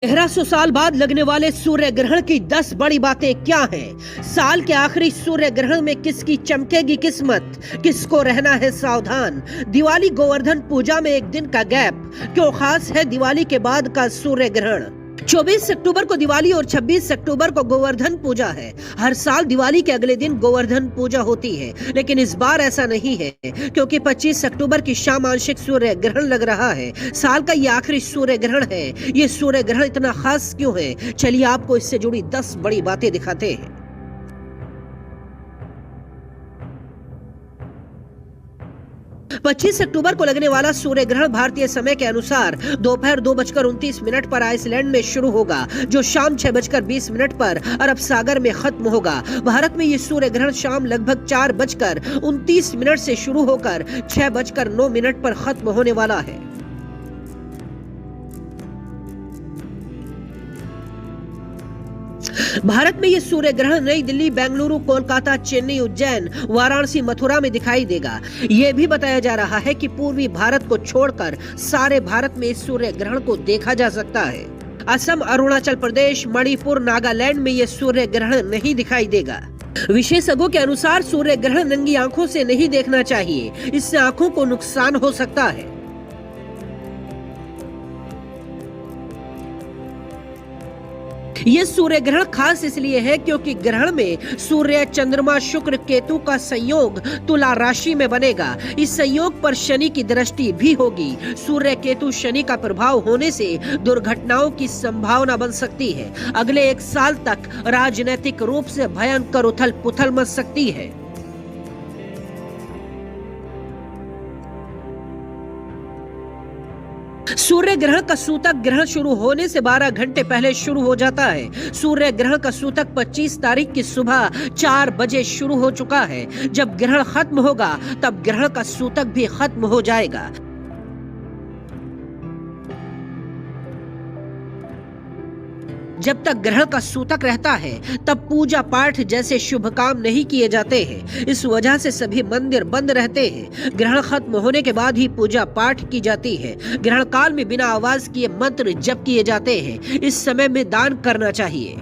1100 साल बाद लगने वाले सूर्य ग्रहण की 10 बड़ी बातें क्या हैं? साल के आखिरी सूर्य ग्रहण में किसकी चमकेगी किस्मत? किसको रहना है सावधान? दिवाली गोवर्धन पूजा में एक दिन का गैप क्यों खास है? दिवाली के बाद का सूर्य ग्रहण 24 अक्टूबर को दिवाली और 26 अक्टूबर को गोवर्धन पूजा है। हर साल दिवाली के अगले दिन गोवर्धन पूजा होती है, लेकिन इस बार ऐसा नहीं है क्योंकि 25 अक्टूबर की शाम आंशिक सूर्य ग्रहण लग रहा है। साल का ये आखिरी सूर्य ग्रहण है। ये सूर्य ग्रहण इतना खास क्यों है? चलिए आपको इससे जुड़ी 10 बड़ी बातें दिखाते हैं। 25 अक्टूबर को लगने वाला सूर्य ग्रहण भारतीय समय के अनुसार दोपहर 2:29 पर आइसलैंड में शुरू होगा, जो शाम 6:20 पर अरब सागर में खत्म होगा। भारत में ये सूर्य ग्रहण शाम लगभग 4:29 से शुरू होकर 6:09 पर खत्म होने वाला है। भारत में ये सूर्य ग्रहण नई दिल्ली, बेंगलुरु, कोलकाता, चेन्नई, उज्जैन, वाराणसी, मथुरा में दिखाई देगा। ये भी बताया जा रहा है कि पूर्वी भारत को छोड़कर सारे भारत में इस सूर्य ग्रहण को देखा जा सकता है। असम, अरुणाचल प्रदेश, मणिपुर, नागालैंड में ये सूर्य ग्रहण नहीं दिखाई देगा। विशेषज्ञों के अनुसार सूर्य ग्रहण नंगी आंखों से नहीं देखना चाहिए, इससे आंखों को नुकसान हो सकता है। ये सूर्य ग्रहण खास इसलिए है क्योंकि ग्रहण में सूर्य, चंद्रमा, शुक्र, केतु का संयोग तुला राशि में बनेगा। इस संयोग पर शनि की दृष्टि भी होगी। सूर्य, केतु, शनि का प्रभाव होने से दुर्घटनाओं की संभावना बन सकती है। अगले 1 साल तक राजनीतिक रूप से भयंकर उथल पुथल मच सकती है। सूर्य ग्रहण का सूतक ग्रहण शुरू होने से 12 घंटे पहले शुरू हो जाता है। सूर्य ग्रहण का सूतक 25 तारीख की सुबह 4 बजे शुरू हो चुका है। जब ग्रहण खत्म होगा तब ग्रहण का सूतक भी खत्म हो जाएगा। जब तक ग्रहण का सूतक रहता है तब पूजा पाठ जैसे शुभ काम नहीं किए जाते हैं। इस वजह से सभी मंदिर बंद रहते हैं। ग्रहण खत्म होने के बाद ही पूजा पाठ की जाती है। ग्रहण काल में बिना आवाज किए मंत्र जप किए जाते हैं। इस समय में दान करना चाहिए।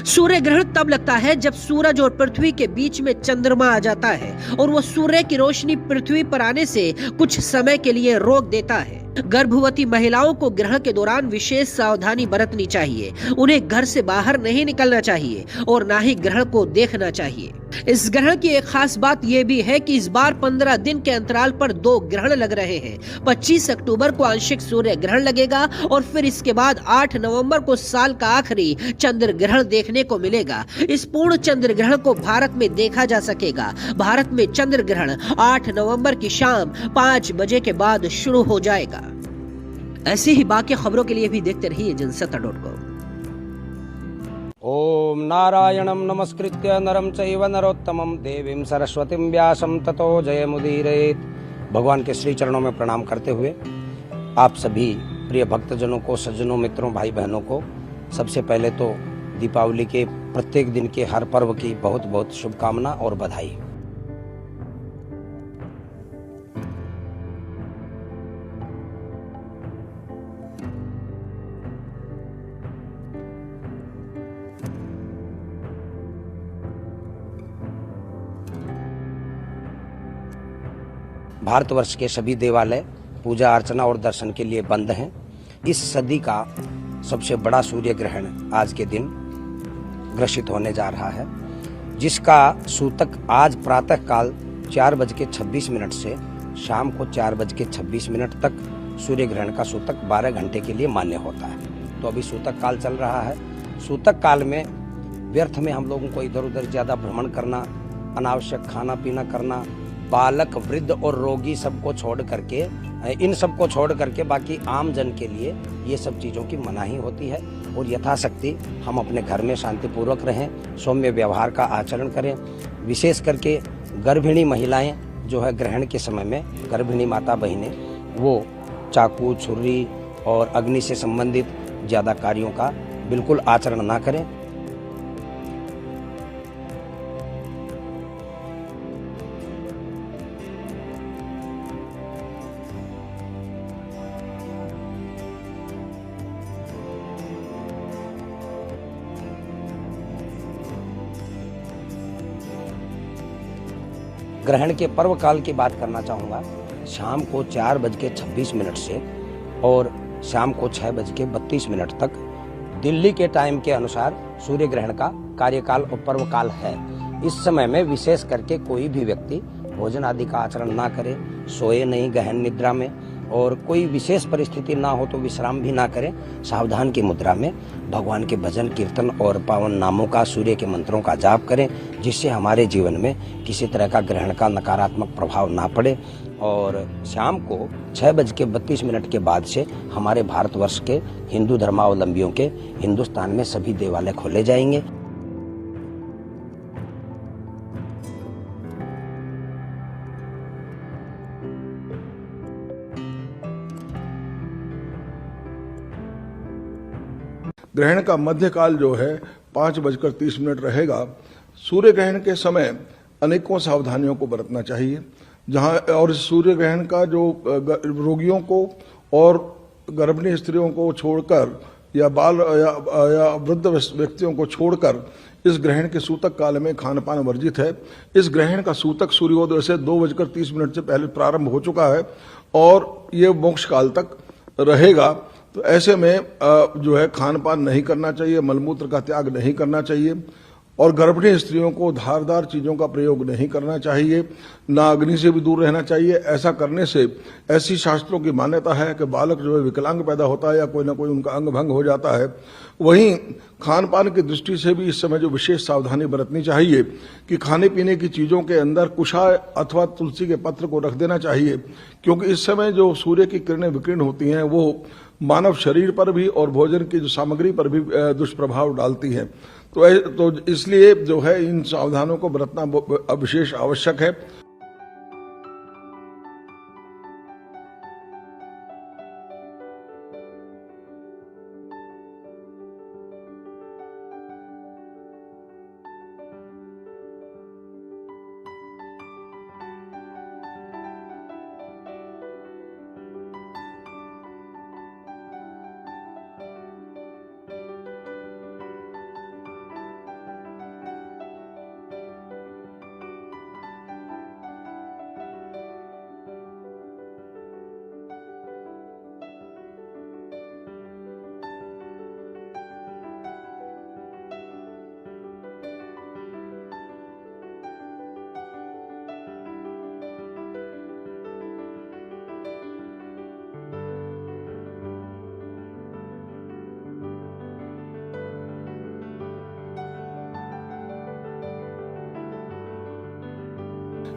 सूर्य ग्रहण तब लगता है जब सूरज और पृथ्वी के बीच में चंद्रमा आ जाता है और वो सूर्य की रोशनी पृथ्वी पर आने से कुछ समय के लिए रोक देता है। गर्भवती महिलाओं को ग्रहण के दौरान विशेष सावधानी बरतनी चाहिए। उन्हें घर से बाहर नहीं निकलना चाहिए और ना ही ग्रहण को देखना चाहिए। इस ग्रहण की एक खास बात यह भी है कि इस बार 15 दिन के अंतराल पर 2 ग्रहण लग रहे हैं। 25 अक्टूबर को आंशिक सूर्य ग्रहण लगेगा और फिर इसके बाद 8 नवंबर को साल का आखिरी चंद्र ग्रहण देखने को मिलेगा। इस पूर्ण चंद्र ग्रहण को भारत में देखा जा सकेगा। भारत में चंद्र ग्रहण 8 नवंबर की शाम 5 बजे के बाद शुरू हो जाएगा। ऐसी ही बाकी खबरों के लिए भी देखते रहिए जनसत्ता.com। ओम नारायणं नमस्कृत्य नरं चैव नरोत्तमं देवीं सरस्वतीं व्यासं ततो जयमुदीरयेत्। भगवान के श्री चरणों में प्रणाम करते हुए आप सभी प्रिय भक्तजनों को, सज्जनों, मित्रों, भाई बहनों को सबसे पहले तो दीपावली के प्रत्येक दिन के हर पर्व की बहुत बहुत शुभकामना और बधाई। भारतवर्ष के सभी देवालय पूजा अर्चना और दर्शन के लिए बंद हैं। इस सदी का सबसे बड़ा सूर्य ग्रहण आज के दिन ग्रसित होने जा रहा है, जिसका सूतक आज प्रातः काल 4:26 से शाम को 4:26 तक सूर्य ग्रहण का सूतक 12 घंटे के लिए मान्य होता है। तो अभी सूतक काल चल रहा है। सूतक काल में व्यर्थ में हम लोगों को इधर उधर ज़्यादा भ्रमण करना, अनावश्यक खाना पीना करना, बालक, वृद्ध और रोगी सबको छोड़ करके, इन सबको छोड़ करके बाकी आम जन के लिए ये सब चीज़ों की मनाही होती है। और यथाशक्ति हम अपने घर में शांतिपूर्वक रहें, सौम्य व्यवहार का आचरण करें। विशेष करके गर्भिणी महिलाएं जो है ग्रहण के समय में, गर्भिणी माता बहिनें, वो चाकू, छुरी और अग्नि से संबंधित ज़्यादा कार्यों का बिल्कुल आचरण ना करें। ग्रहण के पर्व काल की बात करना चाहूँगा। शाम को 4:26 से और शाम को 6:32 तक दिल्ली के टाइम के अनुसार सूर्य ग्रहण का कार्यकाल और पर्व काल है। इस समय में विशेष करके कोई भी व्यक्ति भोजन आदि का आचरण ना करे, सोए नहीं गहन निद्रा में, और कोई विशेष परिस्थिति ना हो तो विश्राम भी ना करें। सावधान की मुद्रा में भगवान के भजन कीर्तन और पावन नामों का, सूर्य के मंत्रों का जाप करें, जिससे हमारे जीवन में किसी तरह का ग्रहण का नकारात्मक प्रभाव ना पड़े। और शाम को 6:32 के बाद से हमारे भारतवर्ष के हिंदू धर्मावलंबियों के हिंदुस्तान में सभी देवालय खोले जाएंगे। ग्रहण का मध्यकाल जो है 5:30 रहेगा। सूर्य ग्रहण के समय अनेकों सावधानियों को बरतना चाहिए। जहां और सूर्य ग्रहण का जो रोगियों को और गर्भिणी स्त्रियों को छोड़कर या बाल या वृद्ध व्यक्तियों को छोड़कर इस ग्रहण के सूतक काल में खानपान वर्जित है। इस ग्रहण का सूतक सूर्योदय से 2:30 से पहले प्रारंभ हो चुका है और ये मोक्ष काल तक रहेगा। तो ऐसे में जो है खान पान नहीं करना चाहिए, मलमूत्र का त्याग नहीं करना चाहिए और गर्भिणी स्त्रियों को धारदार चीजों का प्रयोग नहीं करना चाहिए, ना अग्नि से भी दूर रहना चाहिए। ऐसा करने से ऐसी शास्त्रों की मान्यता है कि बालक जो है विकलांग पैदा होता है या कोई ना कोई उनका अंग भंग हो जाता है। वहीं खान पान की दृष्टि से भी इस समय जो विशेष सावधानी बरतनी चाहिए कि खाने पीने की चीजों के अंदर कुशा अथवा तुलसी के पत्र को रख देना चाहिए, क्योंकि इस समय जो सूर्य की किरणें विकीर्ण होती हैं वो मानव शरीर पर भी और भोजन की जो सामग्री पर भी दुष्प्रभाव डालती हैं। तो इसलिए जो है इन सावधानों को बरतना विशेष आवश्यक है।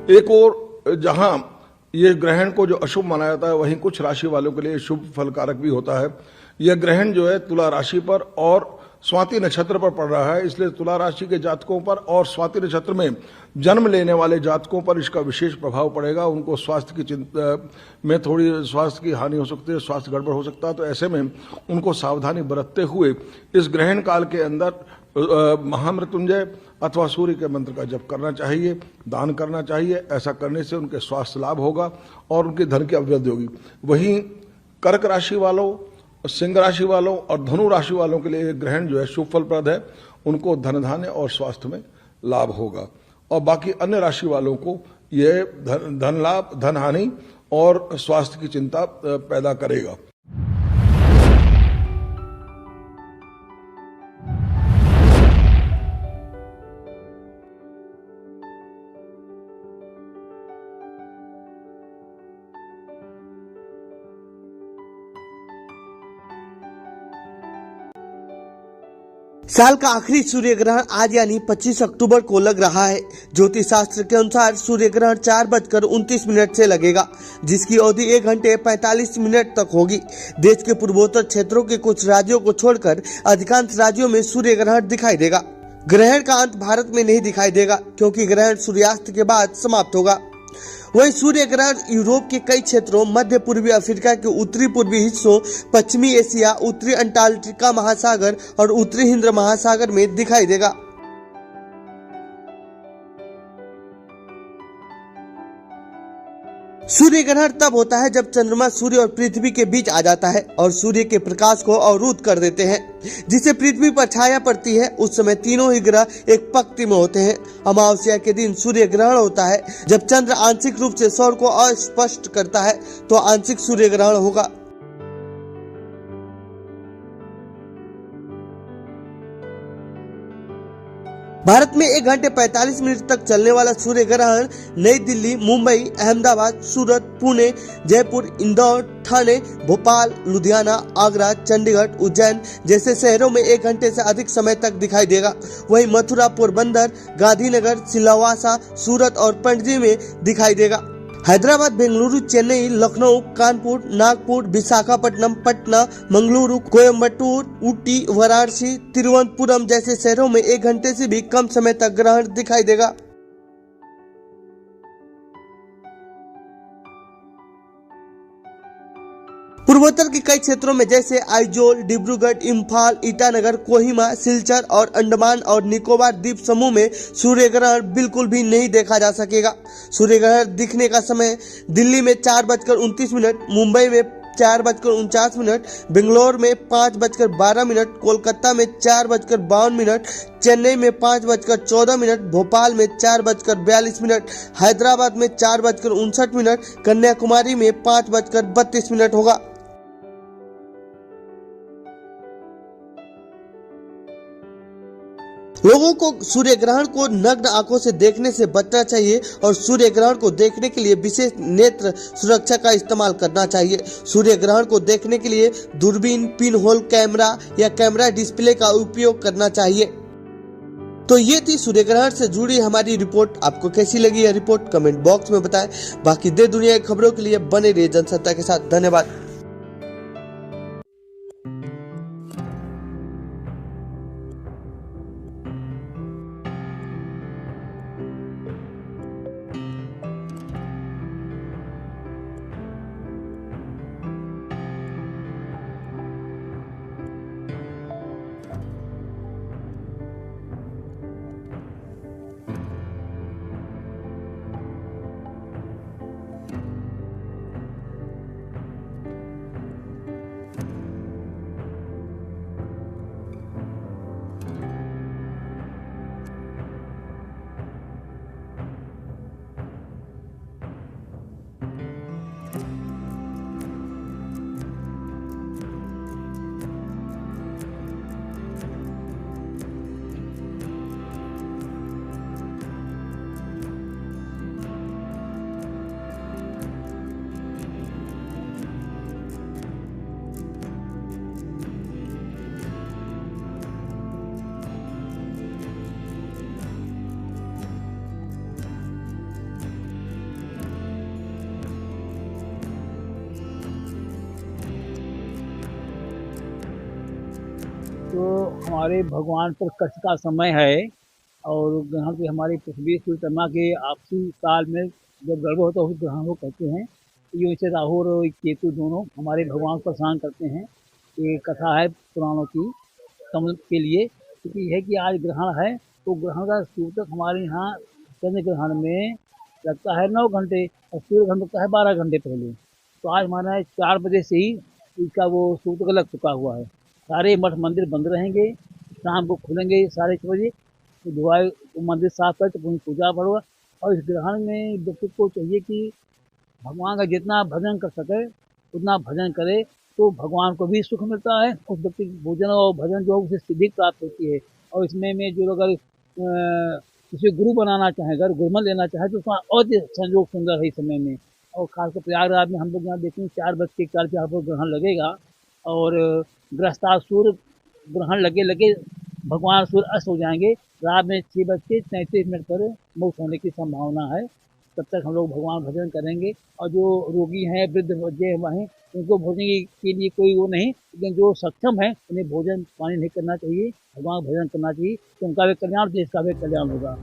एक और जहां ये ग्रहण को जो अशुभ माना जाता है, वहीं कुछ राशि वालों के लिए शुभ फलकारक भी होता है। यह ग्रहण जो है तुला राशि पर और स्वाति नक्षत्र पर पड़ रहा है, इसलिए तुला राशि के जातकों पर और स्वाति नक्षत्र में जन्म लेने वाले जातकों पर इसका विशेष प्रभाव पड़ेगा। उनको स्वास्थ्य की चिंता में थोड़ी स्वास्थ्य की हानि हो सकती है, स्वास्थ्य गड़बड़ हो सकता है। तो ऐसे में उनको सावधानी बरतते हुए इस ग्रहण काल के अंदर महामृत्युंजय अथवा सूर्य के मंत्र का जप करना चाहिए, दान करना चाहिए। ऐसा करने से उनके स्वास्थ्य लाभ होगा और उनके धन की अभिवृद्धि होगी। वहीं कर्क राशि वालों, सिंह राशि वालों और धनु राशि वालों के लिए ग्रहण जो है शुभ फलप्रद है। उनको धन धान्य और स्वास्थ्य में लाभ होगा और बाकी अन्य राशि वालों को यह धन लाभ, धन हानि और स्वास्थ्य की चिंता पैदा करेगा। साल का आखिरी सूर्य ग्रहण आज यानी 25 अक्टूबर को लग रहा है। ज्योतिष शास्त्र के अनुसार सूर्य ग्रहण 4:29 से लगेगा, जिसकी अवधि 1 घंटे 45 मिनट तक होगी। देश के पूर्वोत्तर क्षेत्रों के कुछ राज्यों को छोड़कर अधिकांश राज्यों में सूर्य ग्रहण दिखाई देगा। ग्रहण का अंत भारत में नहीं दिखाई देगा, क्योंकि ग्रहण सूर्यास्त के बाद समाप्त होगा। वहीं सूर्य ग्रहण यूरोप के कई क्षेत्रों, मध्य पूर्वी अफ्रीका के उत्तरी पूर्वी हिस्सों, पश्चिमी एशिया, उत्तरी अंटार्कटिका महासागर और उत्तरी हिंद महासागर में दिखाई देगा। सूर्य ग्रहण तब होता है जब चंद्रमा सूर्य और पृथ्वी के बीच आ जाता है और सूर्य के प्रकाश को अवरुद्ध कर देते हैं, जिससे पृथ्वी पर छाया पड़ती है। उस समय तीनों ही ग्रह एक पंक्ति में होते हैं। अमावस्या के दिन सूर्य ग्रहण होता है। जब चंद्र आंशिक रूप से सौर को अस्पष्ट करता है तो आंशिक सूर्य ग्रहण होगा। भारत में 1 घंटे 45 मिनट तक चलने वाला सूर्य ग्रहण नई दिल्ली, मुंबई, अहमदाबाद, सूरत, पुणे, जयपुर, इंदौर, ठाणे, भोपाल, लुधियाना, आगरा, चंडीगढ़, उज्जैन जैसे शहरों में 1 घंटे से अधिक समय तक दिखाई देगा। वहीं मथुरा, पोरबंदर, गांधीनगर, सिलवासा, सूरत और पणजी में दिखाई देगा। हैदराबाद, बेंगलुरु, चेन्नई, लखनऊ, कानपुर, नागपुर, विशाखापट्टनम, पटना, मंगलुरु, कोयम्बटूर, ऊटी, वाराणसी, तिरुवनंतपुरम जैसे शहरों में 1 घंटे से भी कम समय तक ग्रहण दिखाई देगा। पूर्वोत्तर के कई क्षेत्रों में जैसे आइजोल, डिब्रूगढ़, इम्फाल, ईटानगर, कोहिमा, सिलचर और अंडमान और निकोबार द्वीप समूह में सूर्य ग्रहण बिल्कुल भी नहीं देखा जा सकेगा। सूर्य ग्रहण दिखने का समय दिल्ली में 4:29, मुंबई में 4:49, बेंगलोर में 5:12, कोलकाता में 4:52, चेन्नई में 5:14, भोपाल में 4:42, हैदराबाद में 4:59, कन्याकुमारी में 5:32 होगा। लोगों को सूर्य ग्रहण को नग्न आंखों से देखने से बचना चाहिए और सूर्य ग्रहण को देखने के लिए विशेष नेत्र सुरक्षा का इस्तेमाल करना चाहिए। सूर्य ग्रहण को देखने के लिए दूरबीन, पिन होल कैमरा या कैमरा डिस्प्ले का उपयोग करना चाहिए। तो ये थी सूर्य ग्रहण से जुड़ी हमारी रिपोर्ट। आपको कैसी लगी यह रिपोर्ट कमेंट बॉक्स में बताएं। बाकी देश दुनिया की खबरों के लिए बने रहिए जनसत्ता के साथ। धन्यवाद। तो हमारे भगवान पर कष्ट का समय है और ग्रहण की हमारी पृथ्वी सूर्यचंद्रमा के आपसी काल में जब गर्भ होता है उस ग्रहण को कहते हैं। यूँ से राहु और केतु दोनों हमारे भगवान को परेशान करते हैं। ये कथा है पुराणों की समझ के लिए, क्योंकि यह कि आज ग्रहण है तो ग्रहण का सूतक हमारे यहाँ चंद्र ग्रहण में लगता है 9 घंटे और सूर्य ग्रहण लगता है 12 घंटे पहले। तो आज हमारा 4 बजे से ही इसका वो सूतक लग चुका हुआ है। सारे मठ मंदिर बंद रहेंगे, शाम को खुलेंगे 6:30 बजे। तो धुआई मंदिर साफ कर तो पूजा होगा। और इस ग्रहण में व्यक्ति को चाहिए कि भगवान का जितना भजन कर सके उतना भजन करे, तो भगवान को भी सुख मिलता है। उस व्यक्ति को भोजन और भजन जो उसे सिद्धि प्राप्त होती है। और इसमें में जो अगर किसी गुरु बनाना चाहे, अगर गुरुमत लेना चाहे तो उसका और संयोग सुंदर है इस समय में। और खासकर प्रयागराज में हम लोग यहाँ देखेंगे 4:41 यहाँ पर ग्रहण लगेगा और ग्रस्तासुर ग्रहण लगे भगवान सूर्य अस्त हो जाएंगे। रात में 6:33 पर मौत होने की संभावना है। तब तक हम लोग भगवान भजन करेंगे। और जो रोगी हैं, वृद्ध बच्चे हैं, उनको भोजन के लिए कोई वो नहीं, लेकिन जो सक्षम है उन्हें भोजन पानी नहीं करना चाहिए, भगवान भजन करना चाहिए। तो उनका भी कल्याण, देश का भी कल्याण होगा।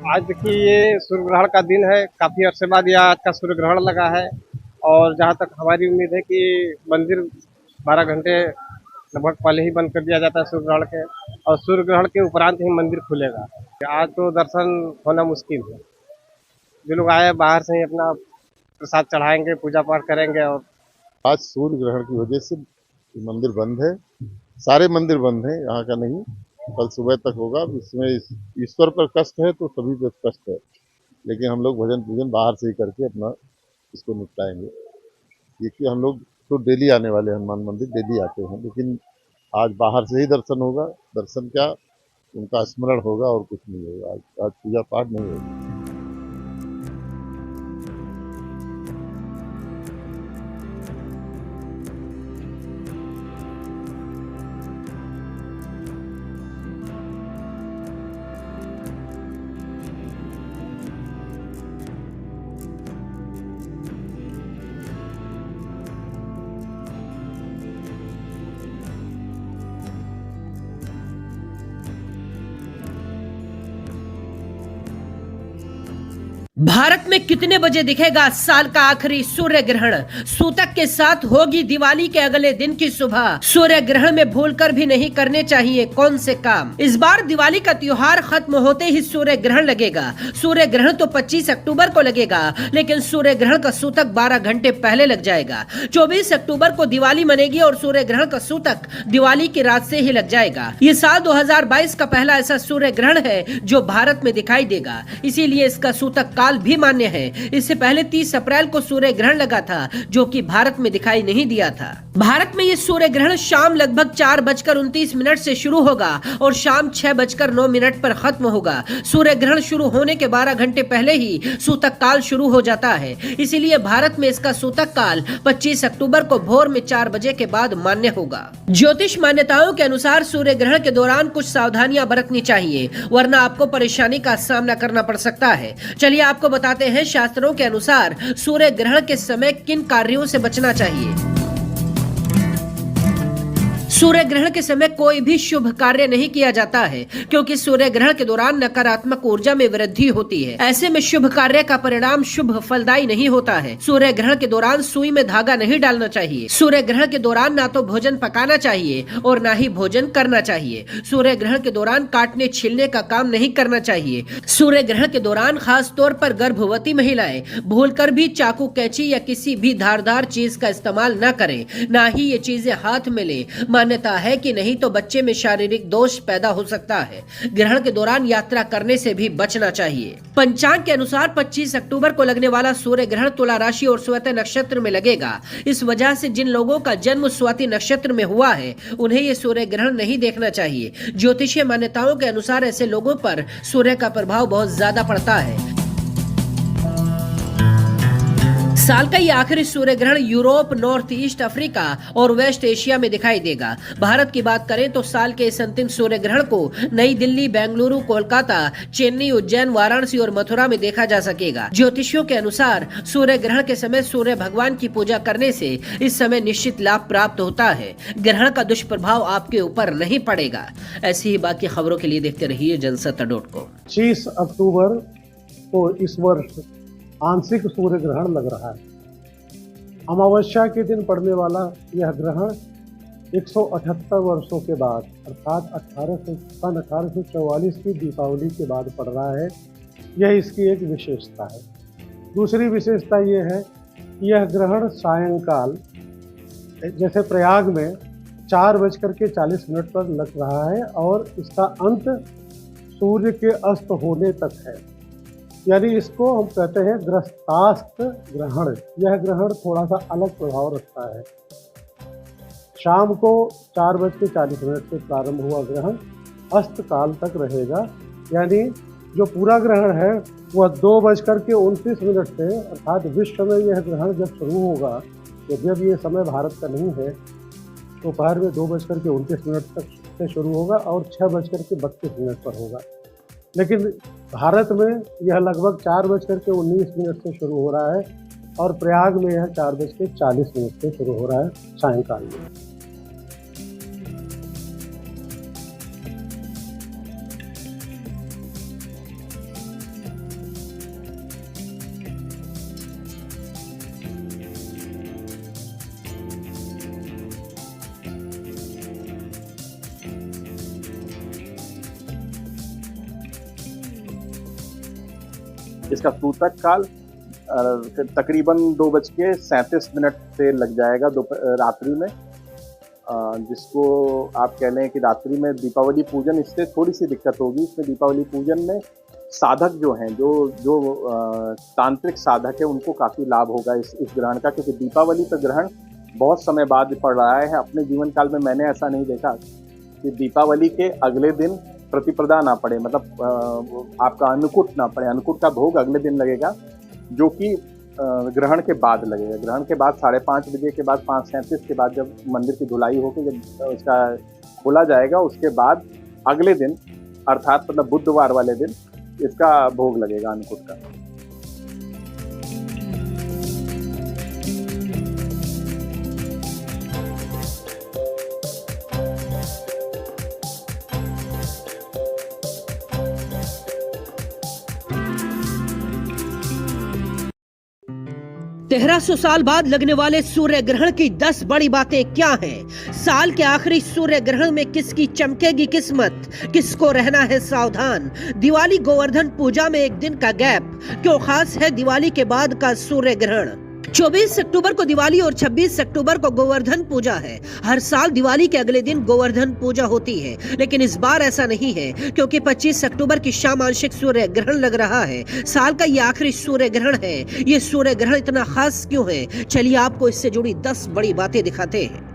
आज देखिए ये सूर्य ग्रहण का दिन है, काफी अरसे बाद यह आज का सूर्य ग्रहण लगा है और जहाँ तक हमारी उम्मीद है कि मंदिर 12 घंटे लगभग पहले ही बंद कर दिया जाता है सूर्य ग्रहण के, और सूर्य ग्रहण के उपरांत ही मंदिर खुलेगा। आज तो दर्शन होना मुश्किल है। जो लोग आए बाहर से ही अपना प्रसाद चढ़ाएंगे, पूजा पाठ करेंगे। और आज सूर्य ग्रहण की वजह से मंदिर बंद है, सारे मंदिर बंद हैं, यहाँ का नहीं। कल सुबह तक होगा। इसमें ईश्वर पर कष्ट है तो सभी पर कष्ट है, लेकिन हम लोग भजन पूजन बाहर से ही करके अपना इसको निपटाएंगे। ये कि हम लोग तो डेली आने वाले हनुमान मंदिर डेली आते हैं, लेकिन आज बाहर से ही दर्शन होगा। दर्शन क्या, उनका स्मरण होगा और कुछ नहीं होगा। आज पूजा पाठ नहीं होगा। भारत में कितने बजे दिखेगा साल का आखिरी सूर्य ग्रहण? सूतक के साथ होगी दिवाली के अगले दिन की सुबह। सूर्य ग्रहण में भूलकर भी नहीं करने चाहिए कौन से काम। इस बार दिवाली का त्योहार खत्म होते ही सूर्य ग्रहण लगेगा। सूर्य ग्रहण तो 25 अक्टूबर को लगेगा, लेकिन सूर्य ग्रहण का सूतक 12 घंटे पहले लग जाएगा। 24 अक्टूबर को दिवाली मनेगी और सूर्य ग्रहण का सूतक दिवाली की रात से ही लग जाएगा। ये साल 2022 का पहला ऐसा सूर्य ग्रहण है जो भारत में दिखाई देगा, इसीलिए इसका सूतक काल भी मान्य है। इससे पहले 30 अप्रैल को सूर्य ग्रहण लगा था, जो कि भारत में दिखाई नहीं दिया था। भारत में ये सूर्य ग्रहण शाम लगभग 4:29 से शुरू होगा और शाम 6:09 पर खत्म होगा। सूर्य ग्रहण शुरू होने के 12 घंटे पहले ही सूतक काल शुरू हो जाता है, इसीलिए भारत में इसका सूतक काल 25 अक्टूबर को भोर में 4 बजे के बाद मान्य होगा। ज्योतिष मान्यताओं के अनुसार सूर्य ग्रहण के दौरान कुछ सावधानियां बरतनी चाहिए, वरना आपको परेशानी का सामना करना पड़ सकता है। चलिए आपको बताते हैं शास्त्रों के अनुसार सूर्य ग्रहण के समय किन कार्यों से बचना चाहिए। सूर्य ग्रहण के समय कोई भी शुभ कार्य नहीं किया जाता है, क्योंकि सूर्य ग्रहण के दौरान नकारात्मक ऊर्जा में वृद्धि होती है। ऐसे में शुभ कार्य का परिणाम शुभ फलदायी नहीं होता है। सूर्य ग्रहण के दौरान सुई में धागा नहीं डालना चाहिए। सूर्य ग्रहण के दौरान ना तो भोजन पकाना चाहिए और ना ही भोजन करना चाहिए। सूर्य ग्रहण के दौरान काटने छीलने का काम नहीं करना चाहिए। सूर्य ग्रहण के दौरान खास तौर पर गर्भवती महिलाएं भूलकर भी चाकू, कैंची या किसी भी धारदार चीज का इस्तेमाल न करें, ना ही ये चीजें हाथ में लें। मान्यता है कि नहीं तो बच्चे में शारीरिक दोष पैदा हो सकता है। ग्रहण के दौरान यात्रा करने से भी बचना चाहिए। पंचांग के अनुसार 25 अक्टूबर को लगने वाला सूर्य ग्रहण तुला राशि और स्वाति नक्षत्र में लगेगा। इस वजह से जिन लोगों का जन्म स्वाति नक्षत्र में हुआ है, उन्हें ये सूर्य ग्रहण नहीं देखना चाहिए। ज्योतिषीय मान्यताओं के अनुसार ऐसे लोगों पर सूर्य का प्रभाव बहुत ज्यादा पड़ता है। साल का ये आखिरी सूर्य ग्रहण यूरोप, नॉर्थ ईस्ट अफ्रीका और वेस्ट एशिया में दिखाई देगा। भारत की बात करें तो साल के इस अंतिम सूर्य ग्रहण को नई दिल्ली, बेंगलुरु, कोलकाता, चेन्नई, उज्जैन, वाराणसी और मथुरा में देखा जा सकेगा। ज्योतिषियों के अनुसार सूर्य ग्रहण के समय सूर्य भगवान की पूजा करने से इस समय निश्चित लाभ प्राप्त होता है। ग्रहण का दुष्प्रभाव आपके ऊपर नहीं पड़ेगा। ऐसी ही बाकी खबरों के लिए देखते रहिए जनसत्ता.com। 25 अक्टूबर को इस वर्ष आंशिक सूर्य ग्रहण लग रहा है। अमावस्या के दिन पड़ने वाला यह ग्रहण 178 वर्षों के बाद अर्थात 1844 की दीपावली के बाद पड़ रहा है। यह इसकी एक विशेषता है। दूसरी विशेषता यह है कि यह ग्रहण सायंकाल जैसे प्रयाग में 4:40 पर लग रहा है और इसका अंत सूर्य के अस्त होने तक है, यानी इसको हम कहते हैं ग्रस्तास्त ग्रहण। यह ग्रहण थोड़ा सा अलग प्रभाव रखता है। शाम को 4:40 से प्रारंभ हुआ ग्रहण अस्त काल तक रहेगा, यानी जो पूरा ग्रहण है वह 2:29 से, अर्थात विश्व में यह ग्रहण जब शुरू होगा, तो जब ये समय भारत का नहीं है, दोपहर में 2:29 तक से शुरू होगा और 6:32 पर होगा। लेकिन भारत में यह लगभग 4:19 से शुरू हो रहा है और प्रयाग में यह 4:40 से शुरू हो रहा है सायंकाल में। इसका सूतक काल तकरीबन 2:37 से लग जाएगा रात्रि में, जिसको आप कह लें कि रात्रि में दीपावली पूजन, इससे थोड़ी सी दिक्कत होगी। इसमें दीपावली पूजन में साधक जो हैं, जो तांत्रिक साधक है, उनको काफ़ी लाभ होगा इस ग्रहण का, क्योंकि दीपावली पर ग्रहण बहुत समय बाद पड़ रहा है। अपने जीवन काल में मैंने ऐसा नहीं देखा कि दीपावली के अगले दिन प्रतिपदा ना पड़े, मतलब आपका अन्नकूट ना पड़े। अन्नकूट का भोग अगले दिन लगेगा, जो कि ग्रहण के बाद लगेगा। ग्रहण के बाद 5:30 बजे के बाद 5:37 के बाद जब मंदिर की धुलाई होकर जब उसका खोला जाएगा, उसके बाद अगले दिन अर्थात मतलब बुधवार वाले दिन इसका भोग लगेगा अन्नकूट का। तेरह सौ साल बाद लगने वाले सूर्य ग्रहण की 10 बड़ी बातें क्या हैं? साल के आखिरी सूर्य ग्रहण में किसकी चमकेगी किस्मत? किसको रहना है सावधान? दिवाली गोवर्धन पूजा में एक दिन का गैप क्यों खास है दिवाली के बाद का सूर्य ग्रहण? 24 अक्टूबर को दिवाली और 26 अक्टूबर को गोवर्धन पूजा है। हर साल दिवाली के अगले दिन गोवर्धन पूजा होती है, लेकिन इस बार ऐसा नहीं है, क्योंकि 25 अक्टूबर की शाम आंशिक सूर्य ग्रहण लग रहा है। साल का ये आखिरी सूर्य ग्रहण है। ये सूर्य ग्रहण इतना खास क्यों है? चलिए आपको इससे जुड़ी 10 बड़ी बातें दिखाते हैं।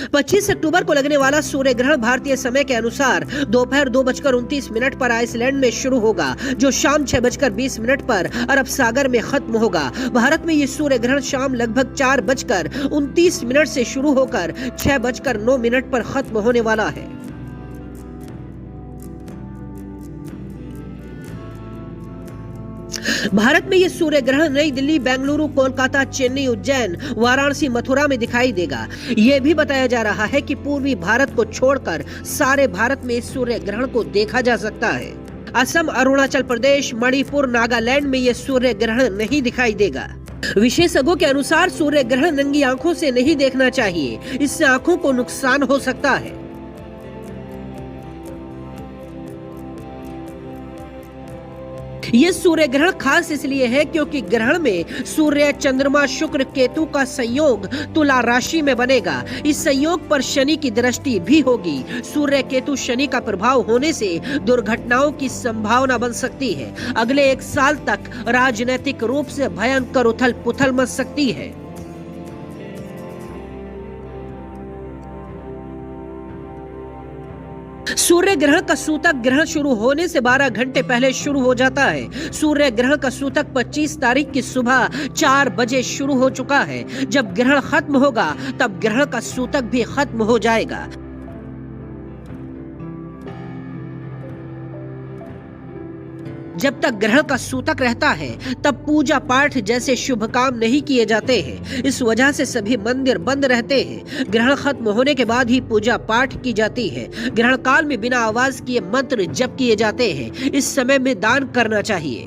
25 अक्टूबर को लगने वाला सूर्य ग्रहण भारतीय समय के अनुसार दोपहर 2:29 पर आइसलैंड में शुरू होगा, जो शाम 6:20 पर अरब सागर में खत्म होगा। भारत में ये सूर्य ग्रहण शाम लगभग 4:29 से शुरू होकर 6:09 पर खत्म होने वाला है। भारत में ये सूर्य ग्रहण नई दिल्ली, बेंगलुरु, कोलकाता, चेन्नई, उज्जैन, वाराणसी, मथुरा में दिखाई देगा। ये भी बताया जा रहा है कि पूर्वी भारत को छोड़कर सारे भारत में इस सूर्य ग्रहण को देखा जा सकता है। असम, अरुणाचल प्रदेश, मणिपुर, नागालैंड में ये सूर्य ग्रहण नहीं दिखाई देगा। विशेषज्ञों के अनुसार सूर्य ग्रहण नंगी आंखों से नहीं देखना चाहिए, इससे आंखों को नुकसान हो सकता है। ये सूर्य ग्रहण खास इसलिए है क्योंकि ग्रहण में सूर्य, चंद्रमा, शुक्र, केतु का संयोग तुला राशि में बनेगा। इस संयोग पर शनि की दृष्टि भी होगी। सूर्य, केतु, शनि का प्रभाव होने से दुर्घटनाओं की संभावना बन सकती है। अगले 1 साल तक राजनीतिक रूप से भयंकर उथल पुथल मच सकती है। सूर्य ग्रहण का सूतक ग्रहण शुरू होने से 12 घंटे पहले शुरू हो जाता है। सूर्य ग्रहण का सूतक 25 तारीख की सुबह 4 बजे शुरू हो चुका है। जब ग्रहण खत्म होगा तब ग्रहण का सूतक भी खत्म हो जाएगा। जब तक ग्रहण का सूतक रहता है तब पूजा पाठ जैसे शुभ काम नहीं किए जाते हैं। इस वजह से सभी मंदिर बंद रहते हैं। ग्रहण खत्म होने के बाद ही पूजा पाठ की जाती है। ग्रहण काल में बिना आवाज किए मंत्र जप किए जाते हैं। इस समय में दान करना चाहिए।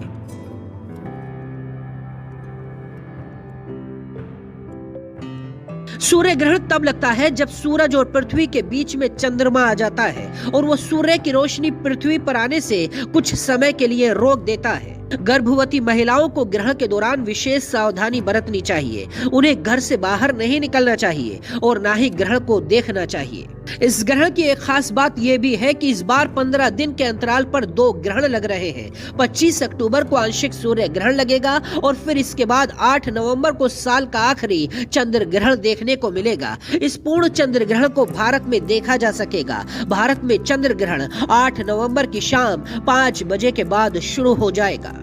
सूर्य ग्रहण तब लगता है जब सूरज और पृथ्वी के बीच में चंद्रमा आ जाता है और वो सूर्य की रोशनी पृथ्वी पर आने से कुछ समय के लिए रोक देता है। गर्भवती महिलाओं को ग्रहण के दौरान विशेष सावधानी बरतनी चाहिए। उन्हें घर से बाहर नहीं निकलना चाहिए और ना ही ग्रहण को देखना चाहिए। इस ग्रहण की एक खास बात यह भी है कि इस बार 15 दिन के अंतराल पर 2 ग्रहण लग रहे हैं। 25 अक्टूबर को आंशिक सूर्य ग्रहण लगेगा और फिर इसके बाद 8 नवंबर को साल का आखिरी चंद्र ग्रहण देखने को मिलेगा। इस पूर्ण चंद्र ग्रहण को भारत में देखा जा सकेगा। भारत में चंद्र ग्रहण 8 नवंबर की शाम 5 बजे के बाद शुरू हो जाएगा।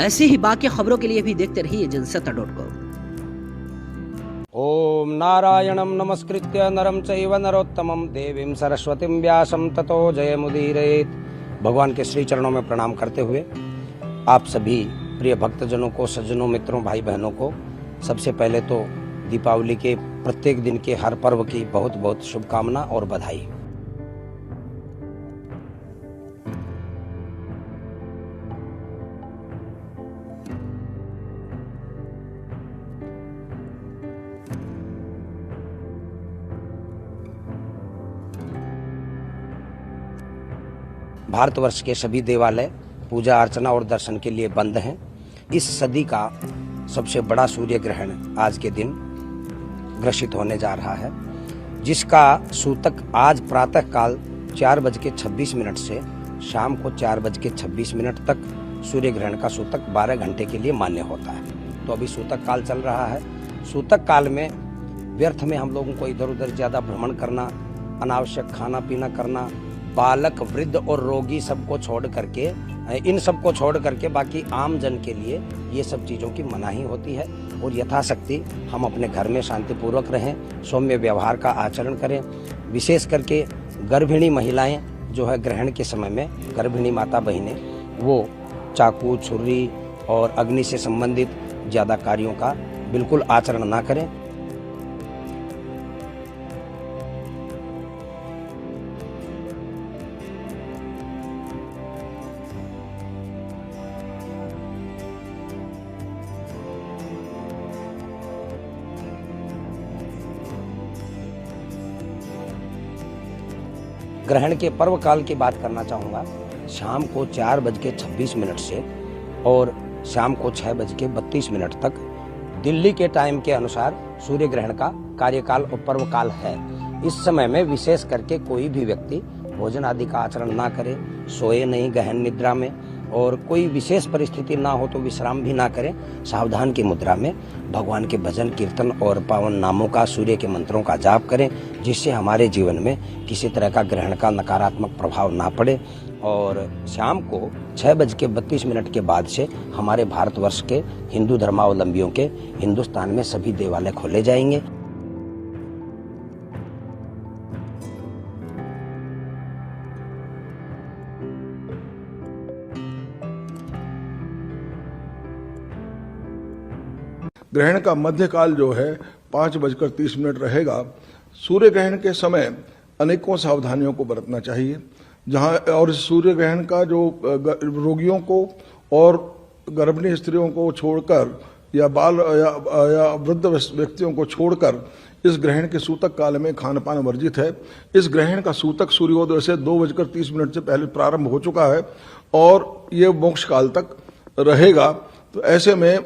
ऐसी ही बाकी खबरों के लिए भी देखते रहिए जनसत्ता.com। ओम नारायणं नमस्कृत्य नरं चैव नरोत्तमं देवीं सरस्वतीं व्यासं ततो जयमुदीरयेत्। भगवान के श्री चरणों में प्रणाम करते हुए आप सभी प्रिय भक्तजनों को, सज्जनों, मित्रों, भाई बहनों को सबसे पहले तो दीपावली के प्रत्येक दिन के हर पर्व की बहुत बहुत शुभकामना और बधाई। भारतवर्ष के सभी देवालय पूजा अर्चना और दर्शन के लिए बंद हैं। इस सदी का सबसे बड़ा सूर्य ग्रहण आज के दिन ग्रसित होने जा रहा है, जिसका सूतक आज प्रातः काल 4:26 से शाम को 4:26 तक सूर्य ग्रहण का सूतक 12 घंटे के लिए मान्य होता है। तो अभी सूतक काल चल रहा है। सूतक काल में व्यर्थ में हम लोगों को इधर उधर ज़्यादा भ्रमण करना, अनावश्यक खाना पीना करना, बालक वृद्ध और रोगी सबको छोड़ करके इन सबको छोड़ करके बाकी आम जन के लिए ये सब चीज़ों की मनाही होती है। और यथाशक्ति हम अपने घर में शांतिपूर्वक रहें, सौम्य व्यवहार का आचरण करें। विशेष करके गर्भिणी महिलाएं जो है ग्रहण के समय में, गर्भिणी माता बहिनें, वो चाकू छुरी और अग्नि से संबंधित ज़्यादा कार्यों का बिल्कुल आचरण ना करें। ग्रहण के पर्व काल की बात करना चाहूँगा। शाम को 4:26 से और शाम को 6:32 तक दिल्ली के टाइम के अनुसार सूर्य ग्रहण का कार्यकाल और पर्व काल है। इस समय में विशेष करके कोई भी व्यक्ति भोजन आदि का आचरण ना करे, सोए नहीं गहन निद्रा में, और कोई विशेष परिस्थिति ना हो तो विश्राम भी ना करें। सावधान की मुद्रा में भगवान के भजन कीर्तन और पावन नामों का, सूर्य के मंत्रों का जाप करें, जिससे हमारे जीवन में किसी तरह का ग्रहण का नकारात्मक प्रभाव ना पड़े। और शाम को 6:32 के बाद से हमारे भारतवर्ष के हिंदू धर्मावलंबियों के हिंदुस्तान में सभी देवालय खोले जाएंगे। ग्रहण का मध्यकाल जो है 5:30 रहेगा। सूर्य ग्रहण के समय अनेकों सावधानियों को बरतना चाहिए। जहां और सूर्य ग्रहण का जो रोगियों को और गर्भिणी स्त्रियों को छोड़कर या बाल या वृद्ध व्यक्तियों को छोड़कर इस ग्रहण के सूतक काल में खानपान वर्जित है। इस ग्रहण का सूतक सूर्योदय से 2:30 से पहले प्रारंभ हो चुका है और ये मोक्ष काल तक रहेगा। तो ऐसे में